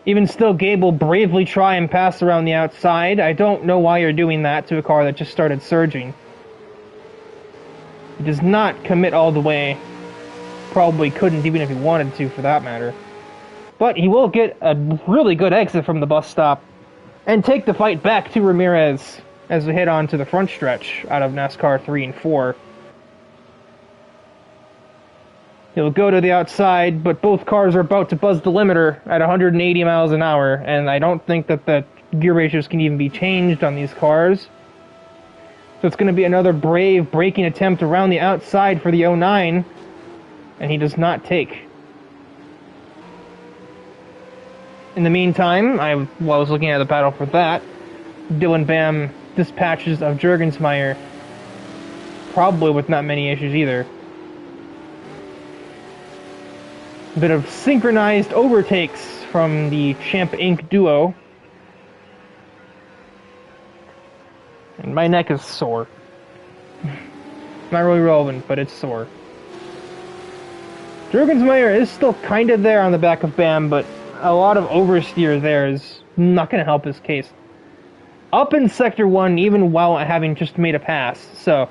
S1: Even still, Gabe will bravely try and pass around the outside. I don't know why you're doing that to a car that just started surging. He does not commit all the way. Probably couldn't even if he wanted to, for that matter. But he will get a really good exit from the bus stop and take the fight back to Ramirez as we head on to the front stretch out of NASCAR 3 and 4. He'll go to the outside, but both cars are about to buzz the limiter at 180 miles an hour, and I don't think that the gear ratios can even be changed on these cars. So it's going to be another brave braking attempt around the outside for the 09, and he does not take. In the meantime, while I was looking at the battle for that, DIVEBOMB dispatches of Juergensmeyer, probably with not many issues either. A bit of synchronized overtakes from the Champ Inc. duo. And my neck is sore. Not really relevant, but it's sore. Juergensmeyer is still kind of there on the back of Bam, but a lot of oversteer there is not going to help his case. Up in Sector 1, even while having just made a pass. So,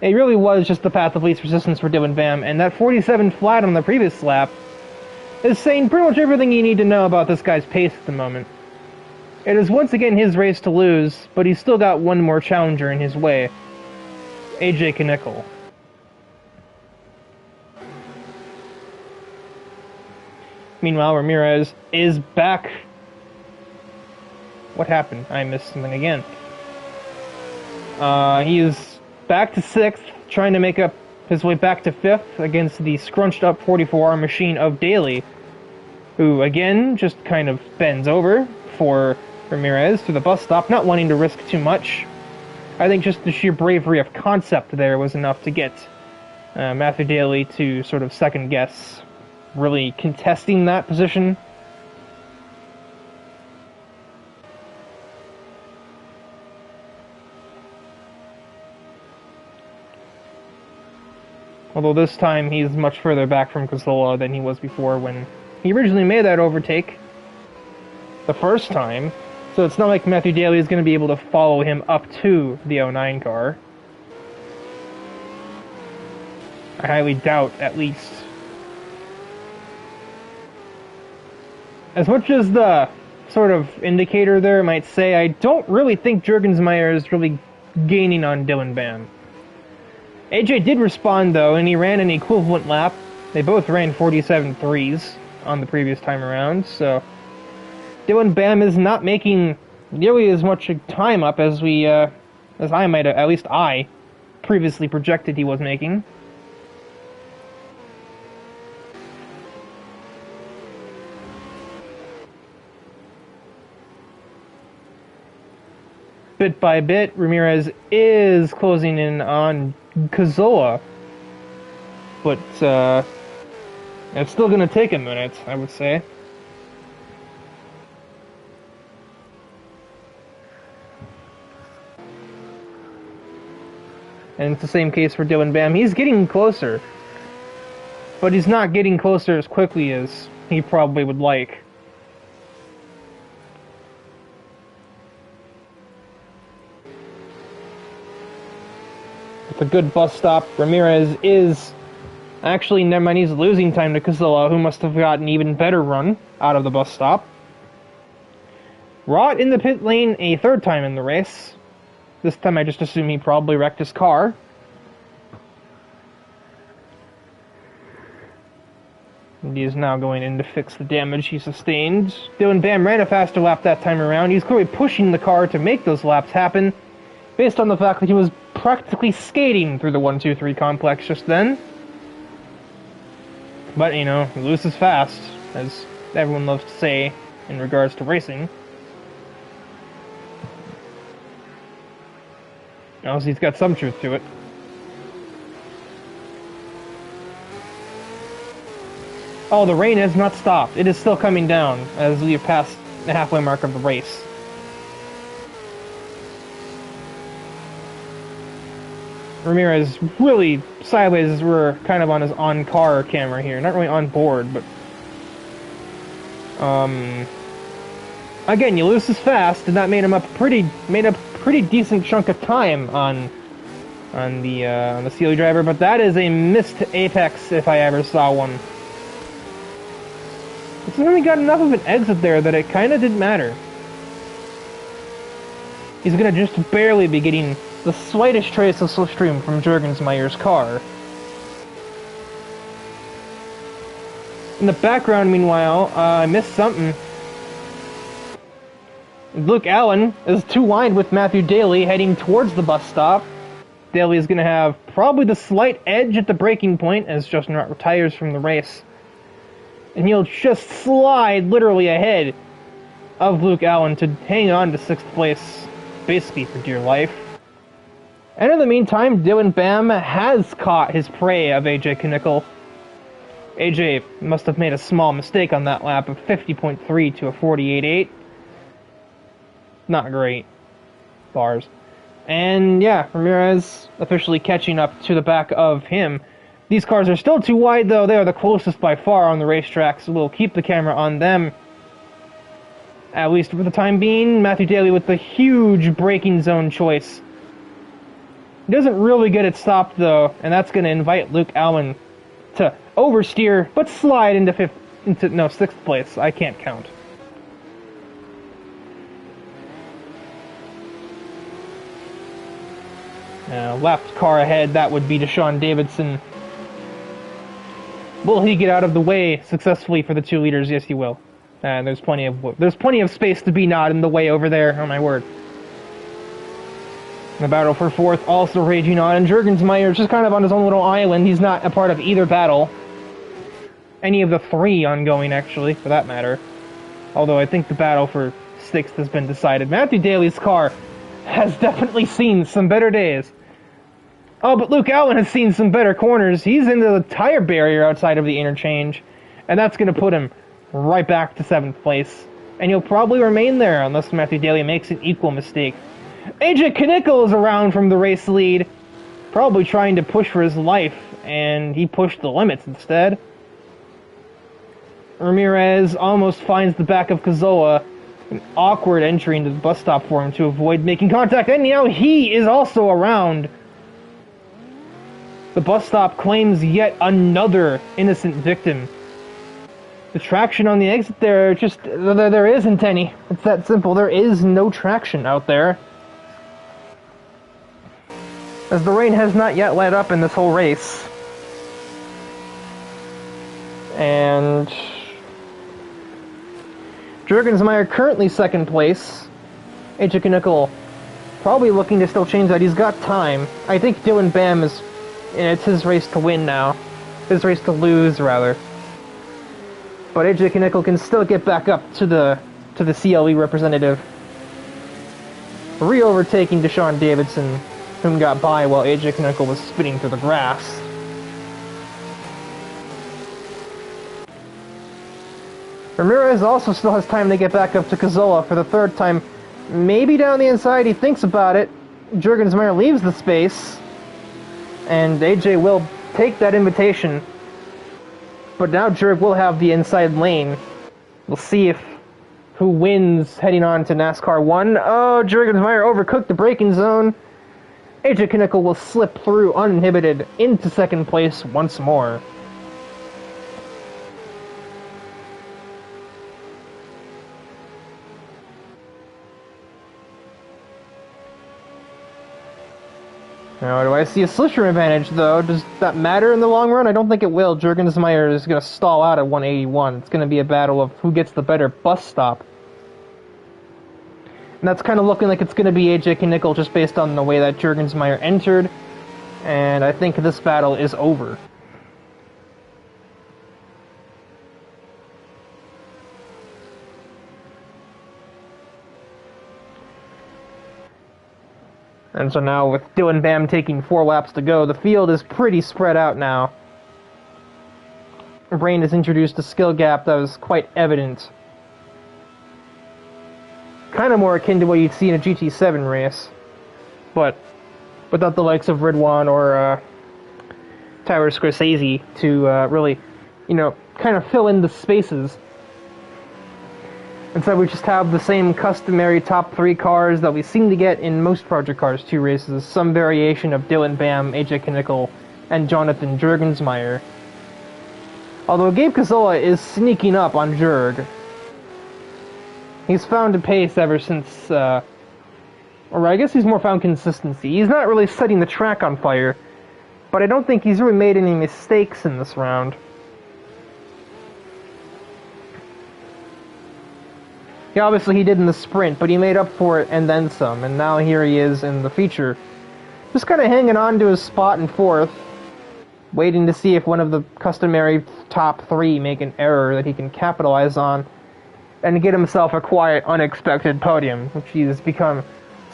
S1: it really was just the path of least resistance for DIVEBOMB, and that 47 flat on the previous lap is saying pretty much everything you need to know about this guy's pace at the moment. It is once again his race to lose, but he's still got one more challenger in his way. AJ Knickel. Meanwhile, Ramirez is back. What happened? I missed something again. He is back to 6th, trying to make up his way back to 5th against the scrunched up 44R machine of Daly, who again just kind of bends over for Ramirez to the bus stop, not wanting to risk too much. I think just the sheer bravery of concept there was enough to get Matthew Daly to sort of second guess really contesting that position. Although this time he's much further back from Cazzola than he was before when he originally made that overtake the first time. So it's not like Matthew Daly is going to be able to follow him up to the 09 car. I highly doubt, at least. As much as the sort of indicator there might say, I don't really think Jurgensmeyer is really gaining on Dylan Bam. AJ did respond, though, and he ran an equivalent lap. They both ran 47.3s on the previous time around, so Dylan Bam is not making nearly as much time up as as I might have, at least I, previously projected he was making. Bit by bit, Ramirez is closing in on Cazzola, but it's still going to take a minute, I would say. And it's the same case for Dylan Bam. He's getting closer, but he's not getting closer as quickly as he probably would like. It's a good bus stop. Ramirez is actually, never mind, he's losing time to Cazzola, who must have gotten an even better run out of the bus stop. Rott in the pit lane a third time in the race. This time I just assume he probably wrecked his car. And he is now going in to fix the damage he sustained. Dylan Bam ran a faster lap that time around. He's clearly pushing the car to make those laps happen, based on the fact that he was practically skating through the 1-2-3 complex just then. But, you know, loose is fast, as everyone loves to say in regards to racing. Oh, so he's got some truth to it. Oh, the rain has not stopped. It is still coming down as we have passed the halfway mark of the race. Ramirez really sideways as we're kind of on his on-car camera here. Not really on board, but... Again, you lose this fast, and that made him up pretty decent chunk of time on the Steely driver, but that is a missed apex if I ever saw one. It's only got enough of an exit there that it kind of didn't matter. He's gonna just barely be getting the slightest trace of slipstream from Jurgensmeyer's car. In the background, meanwhile, I missed something. Luke Allen is too wide with Matthew Daly heading towards the bus stop. Daly is going to have probably the slight edge at the braking point as Justin Rott retires from the race. And he'll just slide literally ahead of Luke Allen to hang on to 6th place, basically for dear life. And in the meantime, Dylan Bam has caught his prey of AJ Knickel. AJ must have made a small mistake on that lap of 50.3 to a 48.8. Not great. Bars. And yeah, Ramirez officially catching up to the back of him. These cars are still too wide, though. They are the closest by far on the racetrack, so we'll keep the camera on them. At least for the time being. Matthew Daly with the huge braking zone choice. He doesn't really get it stopped, though, and that's going to invite Luke Allen to oversteer, but slide into 6th place. I can't count. Left car ahead, that would be Deshaun Davidson. Will he get out of the way successfully for the 2 leaders? Yes, he will. There's plenty of space to be not in the way over there. Oh my word. The battle for 4th also raging on, and Jurgensmeyer is just kind of on his own little island. He's not a part of either battle. Any of the 3 ongoing, actually, for that matter. Although I think the battle for 6th has been decided. Matthew Daly's car has definitely seen some better days. Oh, but Luke Allen has seen some better corners. He's into the tire barrier outside of the interchange. And that's going to put him right back to 7th place. And he'll probably remain there unless Matthew Daly makes an equal mistake. AJ Knickel is around from the race lead, probably trying to push for his life, and he pushed the limits instead. Ramirez almost finds the back of Cazzola, an awkward entry into the bus stop for him to avoid making contact, and now he is also around. The bus stop claims yet another innocent victim. The traction on the exit there, there isn't any. It's that simple. There is no traction out there, as the rain has not yet let up in this whole race. And Juergensmeyer currently 2nd place. AJ Knickel probably looking to still change that. He's got time. I think Dylan Bam is... it's his race to win now. His race to lose, rather. But AJ Knickel can still get back up to the CLE representative. Re-overtaking Deshaun Davidson, whom got by while AJ Knickel was spinning through the grass. Ramirez also still has time to get back up to Cazzola for the 3rd time. Maybe down the inside, he thinks about it. Juergensmeyer leaves the space, and AJ will take that invitation. But now Jurg will have the inside lane. We'll see who wins heading on to NASCAR 1. Oh, Juergensmeyer overcooked the braking zone. AJ Knickel will slip through uninhibited into 2nd place once more. Now, do I see a slipstream advantage, though? Does that matter in the long run? I don't think it will. Juergensmeyer is going to stall out at 181. It's going to be a battle of who gets the better bus stop. And that's kind of looking like it's going to be AJ Knickel just based on the way that Juergensmeyer entered. And I think this battle is over. And so now, with Dylan Bam taking 4 laps to go, the field is pretty spread out now. Rain has introduced a skill gap that was quite evident. Kind of more akin to what you'd see in a GT7 race. But without the likes of Ridwan or Tyler Scorsese to really, kind of fill in the spaces. Instead, we just have the same customary top 3 cars that we seem to get in most Project Cars 2 races, some variation of Dylan Bam, AJ Knickel, and Jonathan Juergensmeyer. Although Gabe Cazzola is sneaking up on Jurg. He's found a pace ever since, or I guess he's more found consistency. He's not really setting the track on fire, but I don't think he's really made any mistakes in this round. Yeah, obviously he did in the sprint, but he made up for it and then some, and now here he is in the feature. Just kind of hanging on to his spot in 4th, waiting to see if one of the customary top 3 make an error that he can capitalize on, and get himself a quiet, unexpected podium, which he has become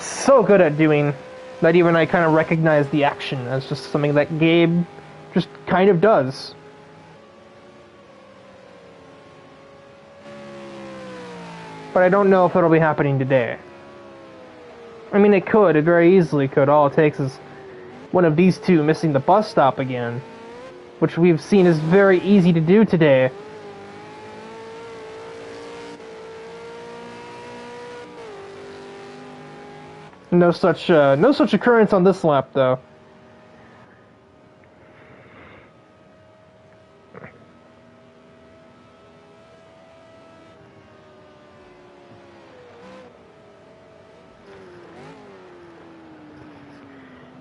S1: so good at doing that even I kind of recognize the action as just something that Gabe just kind of does. But I don't know if it'll be happening today. I mean, it could. It very easily could. All it takes is one of these two missing the bus stop again, which we've seen is very easy to do today. No such occurrence on this lap, though.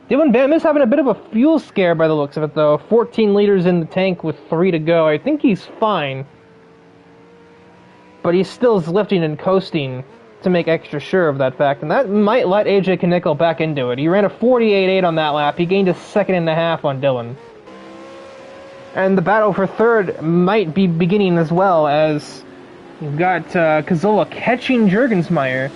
S1: Dylan Bam is having a bit of a fuel scare by the looks of it, though. 14 liters in the tank with 3 to go. I think he's fine. But he still is lifting and coasting to make extra sure of that fact. And that might let AJ Knickel back into it. He ran a 48.8 on that lap. He gained a 2.5 on Dylan. And the battle for 3rd might be beginning as well, as you've got Cazzola catching Juergensmeyer.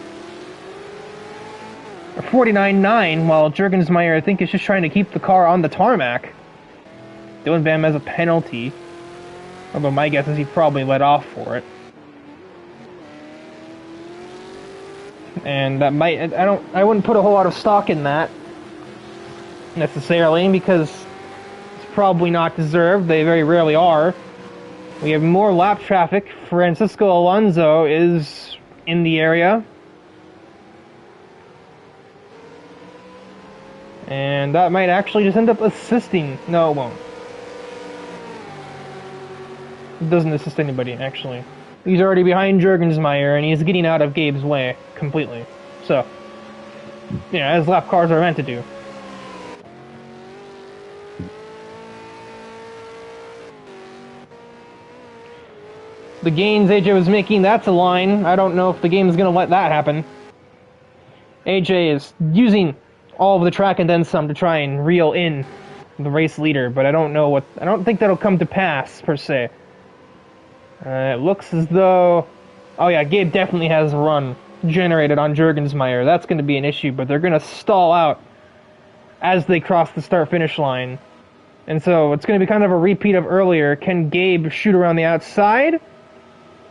S1: 49.9, while Juergensmeyer, I think, is just trying to keep the car on the tarmac. Dylan Bam has a penalty. Although my guess is he probably let off for it. And that might, I wouldn't put a whole lot of stock in that, necessarily, because it's probably not deserved. They very rarely are. We have more lap traffic. Francisco Alonso is in the area. And that might actually just end up assisting. No, it won't. It doesn't assist anybody, actually. He's already behind Jurgensmeyer, and he's getting out of Gabe's way completely. So, yeah, as lap cars are meant to do. The gains AJ was making, that's a line. I don't know if the game is going to let that happen. AJ is using all of the track and then some to try and reel in the race leader, but I don't think that'll come to pass, per se. It looks as though... Oh yeah, Gabe definitely has a run generated on Jurgensmeyer. That's going to be an issue, but they're going to stall out as they cross the start-finish line. And so it's going to be kind of a repeat of earlier. Can Gabe shoot around the outside?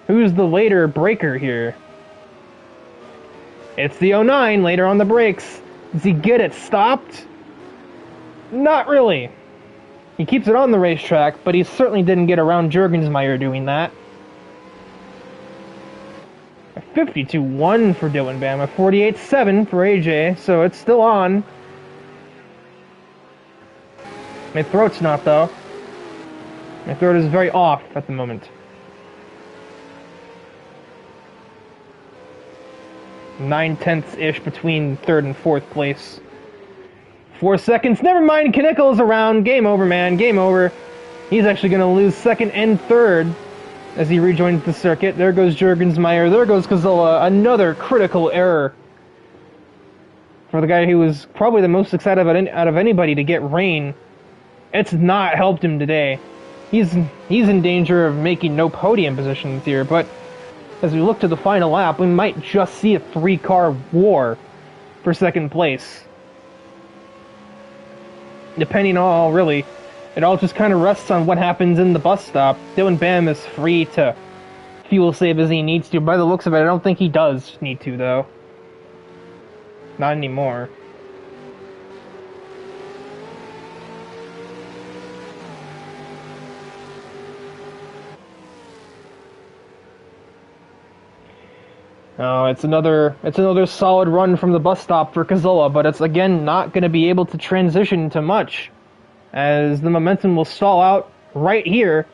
S1: Who's the later braker here? It's the 09, later on the brakes. Does he get it stopped? Not really. He keeps it on the racetrack, but he certainly didn't get around Jurgensmeyer doing that. A 52-1 for Dylan Bam, a 48-7 for AJ, so it's still on. My throat's not, though. My throat is very off at the moment. 9/10-ish between 3rd and 4th place. 4 seconds. Never mind, Knickel's around. Game over, man. Game over. He's actually going to lose 2nd and 3rd as he rejoins the circuit. There goes Jurgensmeyer. There goes Cazzola. Another critical error for the guy who was probably the most excited out of anybody to get rain. It's not helped him today. He's in danger of making no podium positions here, but as we look to the final lap, we might just see a 3-car war for 2nd place. Depending on, really, it all just kind of rests on what happens in the bus stop. Dylan Bam is free to fuel save as he needs to. By the looks of it, I don't think he does need to, though. Not anymore. Oh, it's another solid run from the bus stop for Cazzola, but it's again not going to be able to transition to much, as the momentum will stall out right here.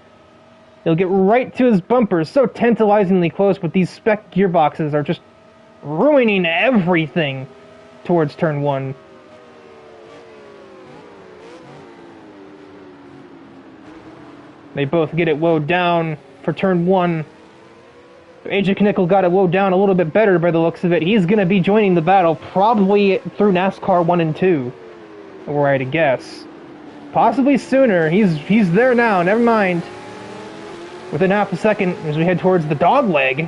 S1: He'll get right to his bumpers, so tantalizingly close, but these spec gearboxes are just ruining everything towards turn 1. They both get it woed down for turn 1. AJ Knickel got it woed down a little bit better by the looks of it. He's going to be joining the battle probably through NASCAR 1 and 2, were I to guess. Possibly sooner. He's there now, never mind. Within half a second, as we head towards the dog leg,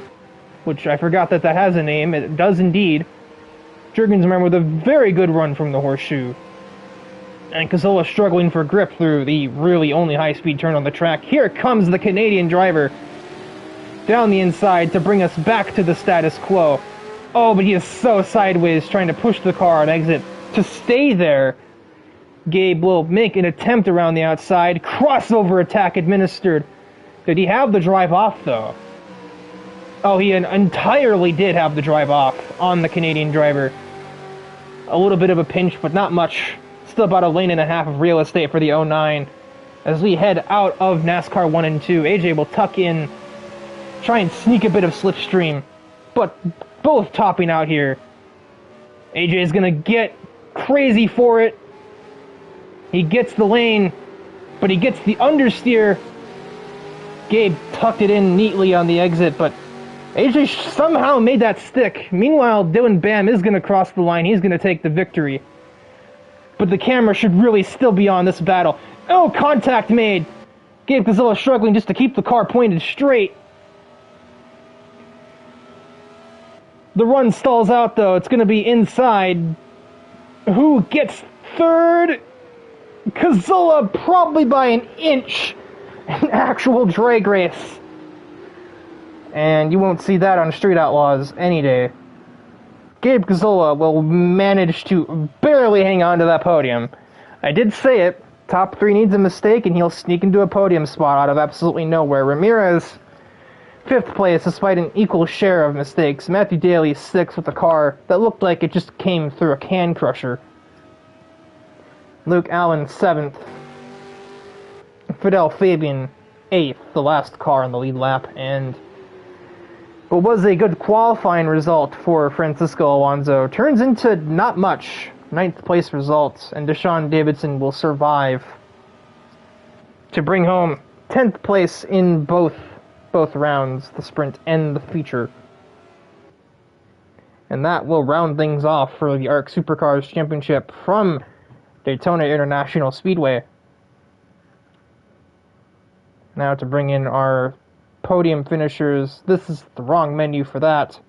S1: which I forgot that has a name. It does indeed. Jurgensmeyer with a very good run from the horseshoe. And Cazzola struggling for grip through the really only high-speed turn on the track. Here comes the Canadian driver down the inside to bring us back to the status quo. Oh, but he is so sideways trying to push the car on exit to stay there. Gabe will make an attempt around the outside. Crossover attack administered. Did he have the drive off, though? Oh, he entirely did have the drive off on the Canadian driver. A little bit of a pinch, but not much. Still about a lane and a half of real estate for the 09. As we head out of NASCAR 1 and 2, AJ will tuck in, try and sneak a bit of slipstream, but both topping out here. AJ is going to get crazy for it. He gets the lane, but he gets the understeer. Gabe tucked it in neatly on the exit, but AJ somehow made that stick. Meanwhile, Dylan Bam is going to cross the line. He's going to take the victory. But the camera should really still be on this battle. Oh, contact made. Gabe Cazzola struggling just to keep the car pointed straight. The run stalls out, though. It's going to be inside. Who gets third? Cazzola probably by an inch. An actual drag race. And you won't see that on Street Outlaws any day. Gabe Gazzola will manage to barely hang on to that podium. I did say it. Top 3 needs a mistake, and he'll sneak into a podium spot out of absolutely nowhere. Ramirez, 5th place, despite an equal share of mistakes. Matthew Daly, 6th, with a car that looked like it just came through a can crusher. Luke Allen, 7th. Fidel Fabian, 8th, the last car on the lead lap, and what was a good qualifying result for Francisco Alonso turns into not much. 9th place results, and Deshaun Davidson will survive to bring home 10th place in both rounds, the sprint and the feature. And that will round things off for the ARC Supercars Championship from Daytona International Speedway. Now to bring in our podium finishers. This is the wrong menu for that.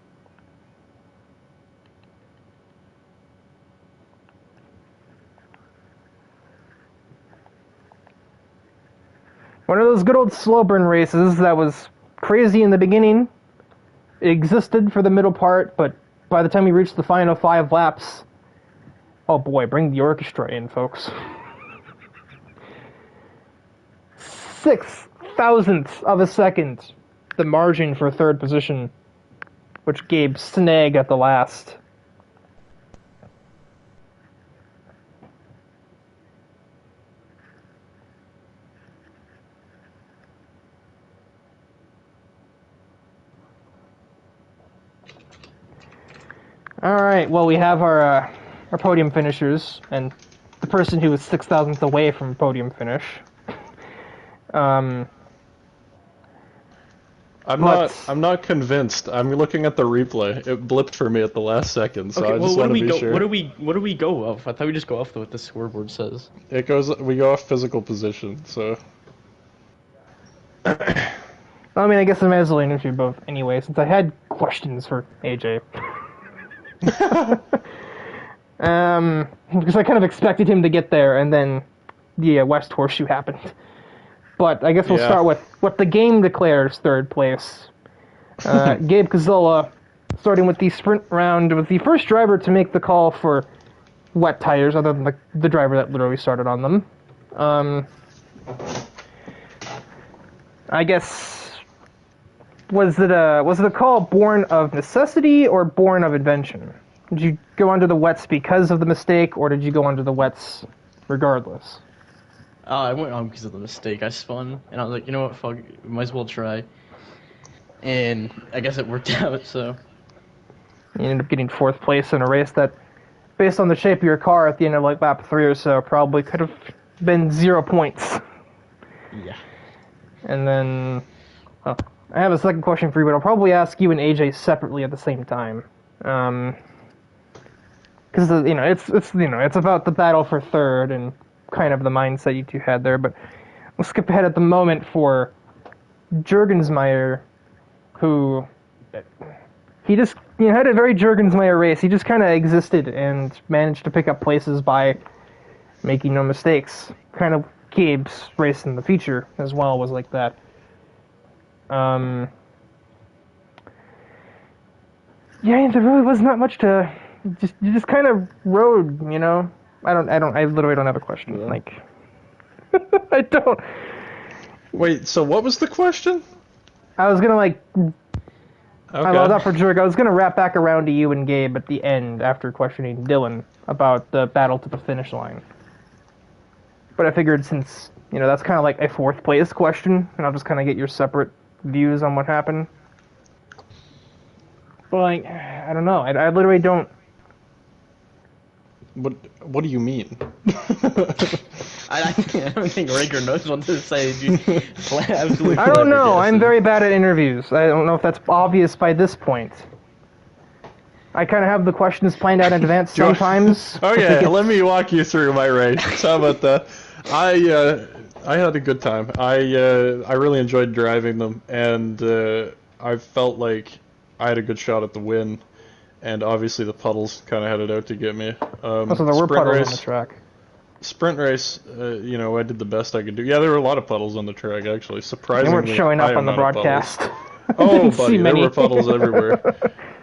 S1: One of those good old slow burn races that was crazy in the beginning. It existed for the middle part, but by the time we reached the final 5 laps, oh boy, bring the orchestra in, folks. 6,000ths of a second, the margin for 3rd position, which Gabe snagged at the last. Alright, well, we have our podium finishers, and the person who was 6,000th away from podium finish.
S2: I'm not convinced. I'm looking at the replay. It blipped for me at the last second, so
S3: okay,
S2: I just want to be sure.
S3: What do we go off? I thought we just go off what the scoreboard says.
S2: We go off physical position, so.
S1: I mean, I guess I might as well interview both anyway, since I had questions for AJ. Because I kind of expected him to get there, and then the West Horseshoe happened. But I guess we'll start with what the game declares 3rd place. Gabe Gazzola, starting with the sprint round, was the first driver to make the call for wet tires, other than the driver that literally started on them. I guess, was it a call born of necessity or born of invention? Did you go under the wets because of the mistake, or did you go under the wets regardless?
S3: I went on because of the mistake. I spun, and I was like, you know what, fuck, might as well try. And I guess it worked out, so.
S1: You ended up getting 4th place in a race that, based on the shape of your car at the end of like lap 3 or so, probably could have been 0 points.
S3: Yeah.
S1: And then, well, I have a second question for you, but I'll probably ask you and AJ separately at the same time. Because it's about the battle for 3rd and kind of the mindset you two had there. But we'll skip ahead at the moment for Juergensmeyer, who he just had a very Juergensmeyer race. He just kind of existed and managed to pick up places by making no mistakes. Kind of Gabe's race in the feature as well was like that. Yeah, there really was not much to. You just kind of rode, you know. I literally don't have a question. Yeah. Like, I don't.
S2: Wait, so what was the question?
S1: I was gonna like.
S2: Okay.
S1: I was up for Jerk. I was gonna wrap back around to you and Gabe at the end after questioning Dylan about the battle to the finish line. But I figured since that's kind of like a 4th place question, and I'll just kind of get your separate views on what happened. But like, I don't know. I literally don't.
S2: What do you mean?
S3: I don't think Raker knows what to say. Absolutely.
S1: I don't know. I'm very bad at interviews. I don't know if that's obvious by this point. I kind of have the questions planned out in advance sometimes.
S2: Okay, let me walk you through my race. How about that? I had a good time. I really enjoyed driving them, and I felt like I had a good shot at the win. And obviously the puddles kind of had it out to get me.
S1: So there were puddles on the track.
S2: sprint race, you know, I did the best I could do. Yeah, there were a lot of puddles on the track, actually.
S1: They
S2: Surprisingly
S1: weren't showing
S2: high
S1: up on the
S2: amount of puddles.
S1: broadcast.
S2: Oh,
S1: Didn't see
S2: buddy, there
S1: many.
S2: were puddles everywhere.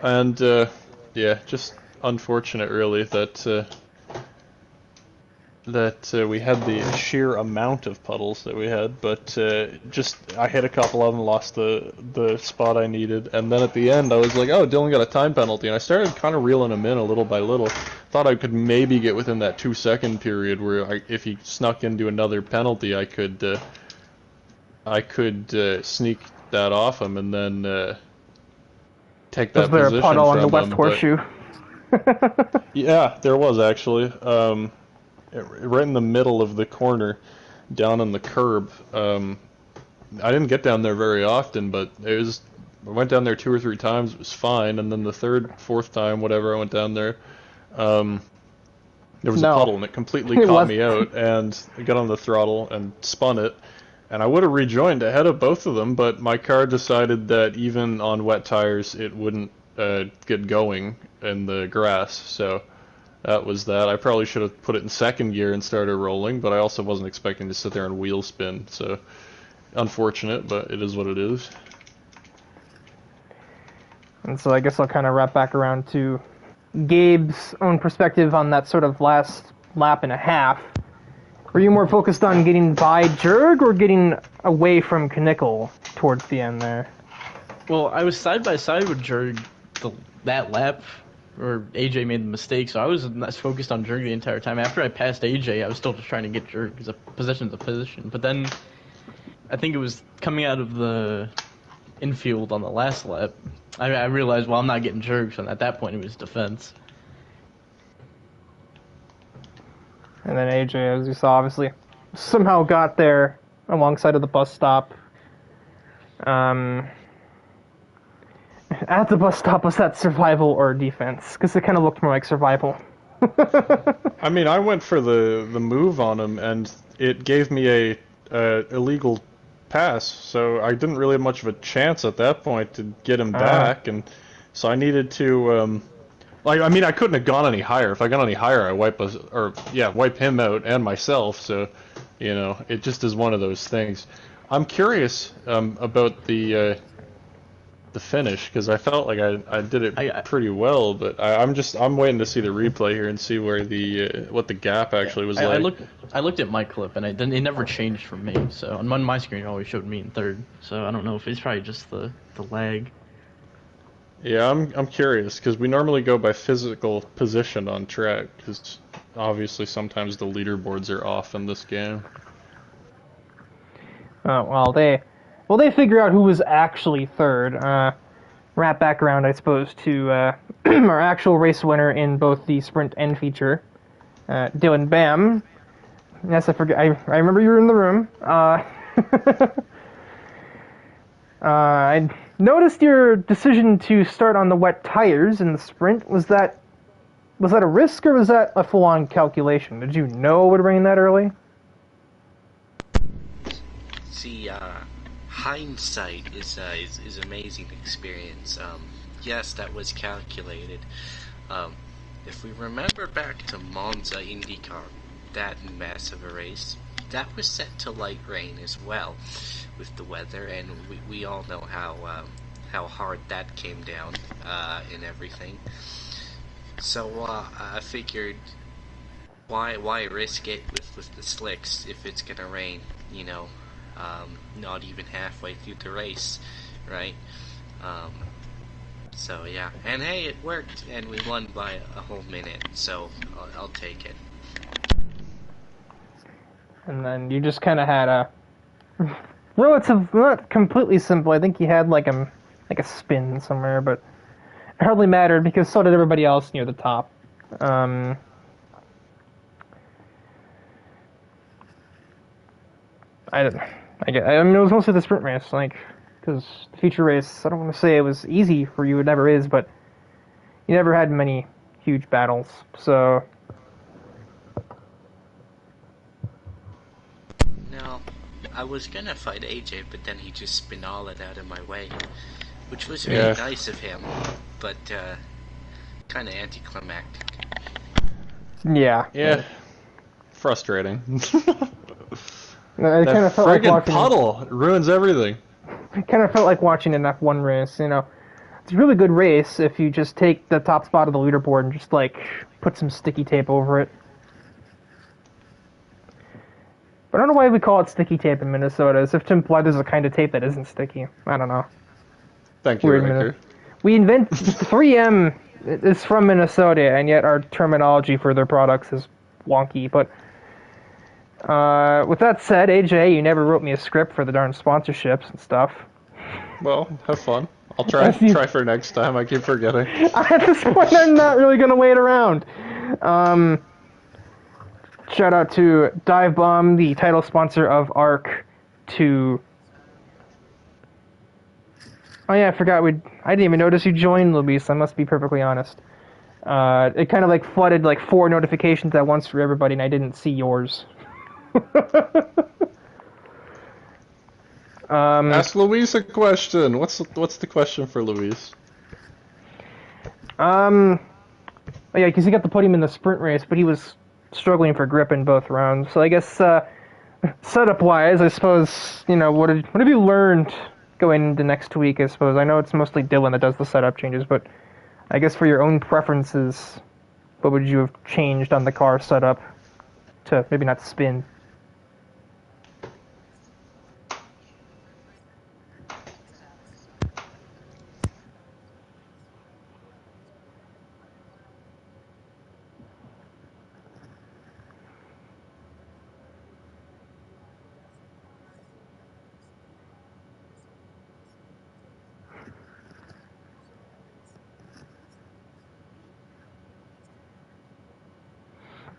S2: And, yeah, just unfortunate, really, that we had the sheer amount of puddles that we had, but just I hit a couple of them, lost the spot I needed, and then at the end I was like, oh, Dylan got a time penalty, and I started kind of reeling him in a little by little. Thought I could maybe get within that 2-second period where if he snuck into another penalty, I could sneak that off him and then take that
S1: Was there
S2: position
S1: a puddle on the
S2: from
S1: West
S2: him,
S1: Horseshoe?
S2: yeah, there was actually. Right in the middle of the corner, down on the curb. I didn't get down there very often, but I went down there 2 or 3 times. It was fine, and then the third, fourth time, whatever, I went down there. There was a puddle, and it completely caught me out, and I got on the throttle and spun it. And I would have rejoined ahead of both of them, but my car decided that even on wet tires, it wouldn't get going in the grass. So that was that. I probably should have put it in second gear and started rolling, but I also wasn't expecting to sit there and wheel spin. So unfortunate, but it is what it is.
S1: And so I guess I'll kind of wrap back around to Gabe's own perspective on that sort of last lap and a half. Were you more focused on getting by Jurg or getting away from Knickel towards the end there?
S3: Well, I was side by side with Jurg that lap, or AJ made the mistake, so I was focused on Jurg the entire time. After I passed AJ, I was still just trying to get Jurg because a position's a position. But then, I think it was coming out of the infield on the last lap, I realized, well, I'm not getting Jurg, so at that point it was defense.
S1: And then AJ, as you saw, obviously somehow got there alongside of the bus stop. At the bus stop, was that survival or defense? Because it kind of looked more like survival.
S2: I mean, I went for the move on him, and it gave me a illegal pass, so I didn't really have much of a chance at that point to get him back, and so I needed to. I mean, I couldn't have gone any higher. If I got any higher, I wipe him out and myself. So, you know, it just is one of those things. I'm curious about the finish because I felt like I did it pretty well, but I'm waiting to see the replay here and see where what the gap actually was like.
S3: I looked at my clip and it never changed for me. So on my screen, it always showed me in third. So I don't know if it's probably just the lag.
S2: Yeah, I'm curious because we normally go by physical position on track because obviously sometimes the leaderboards are off in this game.
S1: Well, they figure out who was actually third. Wrap back around, I suppose, to our actual race winner in both the sprint and feature, Dylan Bam. Yes, I forget. I remember you were in the room. I noticed your decision to start on the wet tires in the sprint. Was that a risk or was that a full-on calculation? Did you know it would rain that early?
S4: See, hindsight is amazing experience. Yes, that was calculated. If we remember back to Monza IndyCar, that massive a race, that was set to light rain as well with the weather, and we all know how hard that came down and everything. So I figured, why risk it with the slicks if it's gonna rain? You know, not even halfway through the race, right? So yeah, and hey, it worked, and we won by a whole minute. So I'll take it. And
S1: then you just kind of had a relative, not completely simple. I think you had like a spin somewhere, but it hardly mattered because so did everybody else near the top. I mean, it was mostly the sprint race, like, because the feature race, I don't want to say it was easy for you, it never is, but you never had many huge battles, so.
S4: No, I was gonna fight AJ, but then he just spin all it out of my way, which was really nice of him, but kind of anticlimactic.
S1: Yeah.
S2: Yeah. frustrating.
S1: It
S2: That
S1: kind of felt like
S2: friggin'
S1: watching.
S2: puddle ruins everything.
S1: It kind of felt like watching an F1 race. You know, it's a really good race if you just take the top spot of the leaderboard and just like put some sticky tape over it. But I don't know why we call it sticky tape in Minnesota, as if to imply there's a kind of tape that isn't sticky. I don't know.
S2: Thank you,
S1: Weird
S2: Riker.
S1: We invent 3M is from Minnesota, and yet our terminology for their products is wonky. But with that said, AJ, you never wrote me a script for the darn sponsorships and stuff.
S2: Well, have fun. I'll try for next time. I keep forgetting.
S1: At this point, I'm not really going to wait around. Shout out to DIVEBOMB, the title sponsor of ARC, to... Oh yeah, I forgot I didn't even notice you joined, Luis, I must be perfectly honest. It kind of like flooded like 4 notifications at once for everybody, and I didn't see yours.
S2: Ask Luis a question. What's the question for Luis?
S1: Oh yeah, because he got the podium in the sprint race, but he was struggling for grip in both rounds. So I guess setup-wise, I suppose, you know, what have you learned going into next week? I suppose I know it's mostly Dylan that does the setup changes, but I guess for your own preferences, what would you have changed on the car setup to maybe not spin?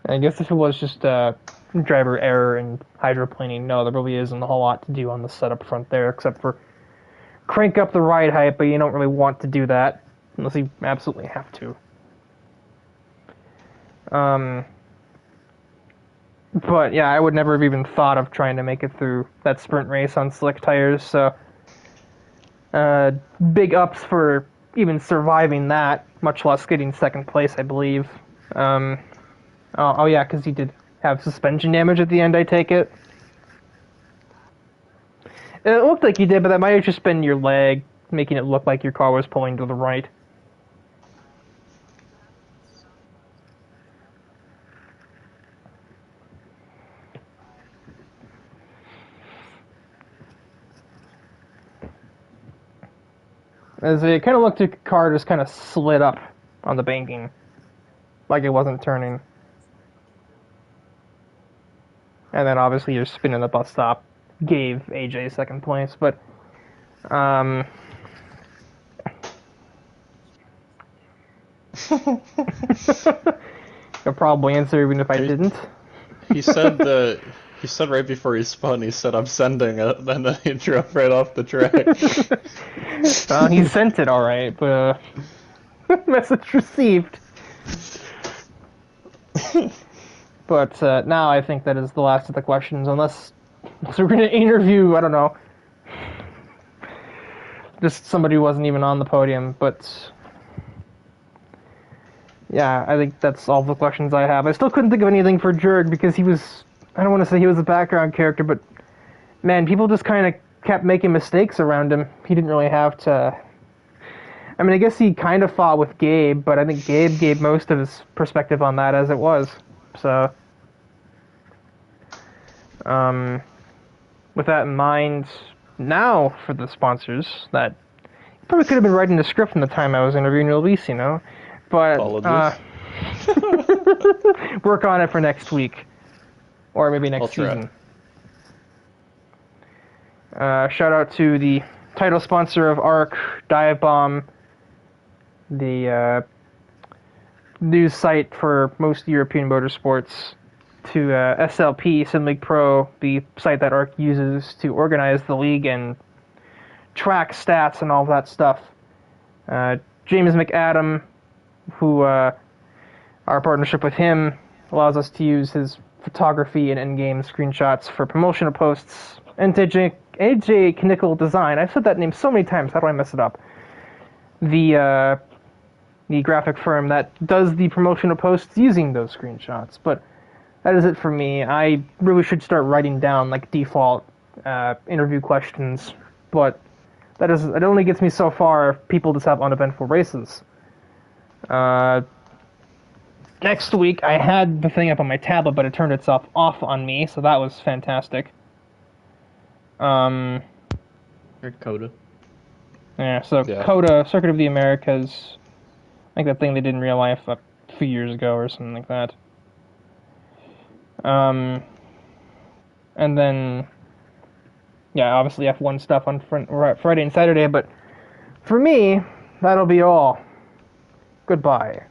S1: I guess if it was just driver error and hydroplaning, no, there really isn't a whole lot to do on the setup front there, except for crank up the ride height, but you don't really want to do that, unless you absolutely have to. But yeah, I would never have even thought of trying to make it through that sprint race on slick tires, so big ups for even surviving that, much less getting second place, I believe. Oh yeah, because he did have suspension damage at the end, I take it. It looked like you did, but that might have just been your leg, making it look like your car was pulling to the right. As it kind of looked like the car just kind of slid up on the banking, like it wasn't turning. And then obviously your spin in the bus stop gave AJ second place, but I'll probably answer even if I didn't.
S2: He said right before he spun, he said, "I'm sending it," and then he drove right off the track.
S1: Well, he sent it alright, but message received. But now I think that is the last of the questions, unless we're going to interview, I don't know, just somebody who wasn't even on the podium, but yeah, I think that's all the questions I have. I still couldn't think of anything for Jurg because he was, I don't want to say he was a background character, but man, people just kind of kept making mistakes around him. He didn't really have to... I mean, I guess he kind of fought with Gabe, but I think Gabe gave most of his perspective on that as it was. So, with that in mind, now for the sponsors, that probably could have been writing the script from the time I was interviewing Luis, you know, but work on it for next week, or maybe next season. Shout out to the title sponsor of ARC, DIVEBOMB, the news site for most European motorsports, to SLP, Sim League Pro, the site that ARC uses to organize the league and track stats and all that stuff. James McAdam, who our partnership with him allows us to use his photography and in-game screenshots for promotional posts. And AJ Knickel Design, I've said that name so many times, how do I mess it up? The graphic firm that does the promotional posts using those screenshots. But that is it for me. I really should start writing down like default interview questions, but it only gets me so far if people just have uneventful races. Next week, I had the thing up on my tablet, but it turned itself off on me, so that was fantastic.
S3: Or Coda.
S1: Yeah, so
S2: Yeah.
S1: Coda, Circuit of the Americas, like that thing they did in real life a few years ago or something like that. And then, yeah, obviously F1 stuff on Friday and Saturday, but for me, that'll be all. Goodbye.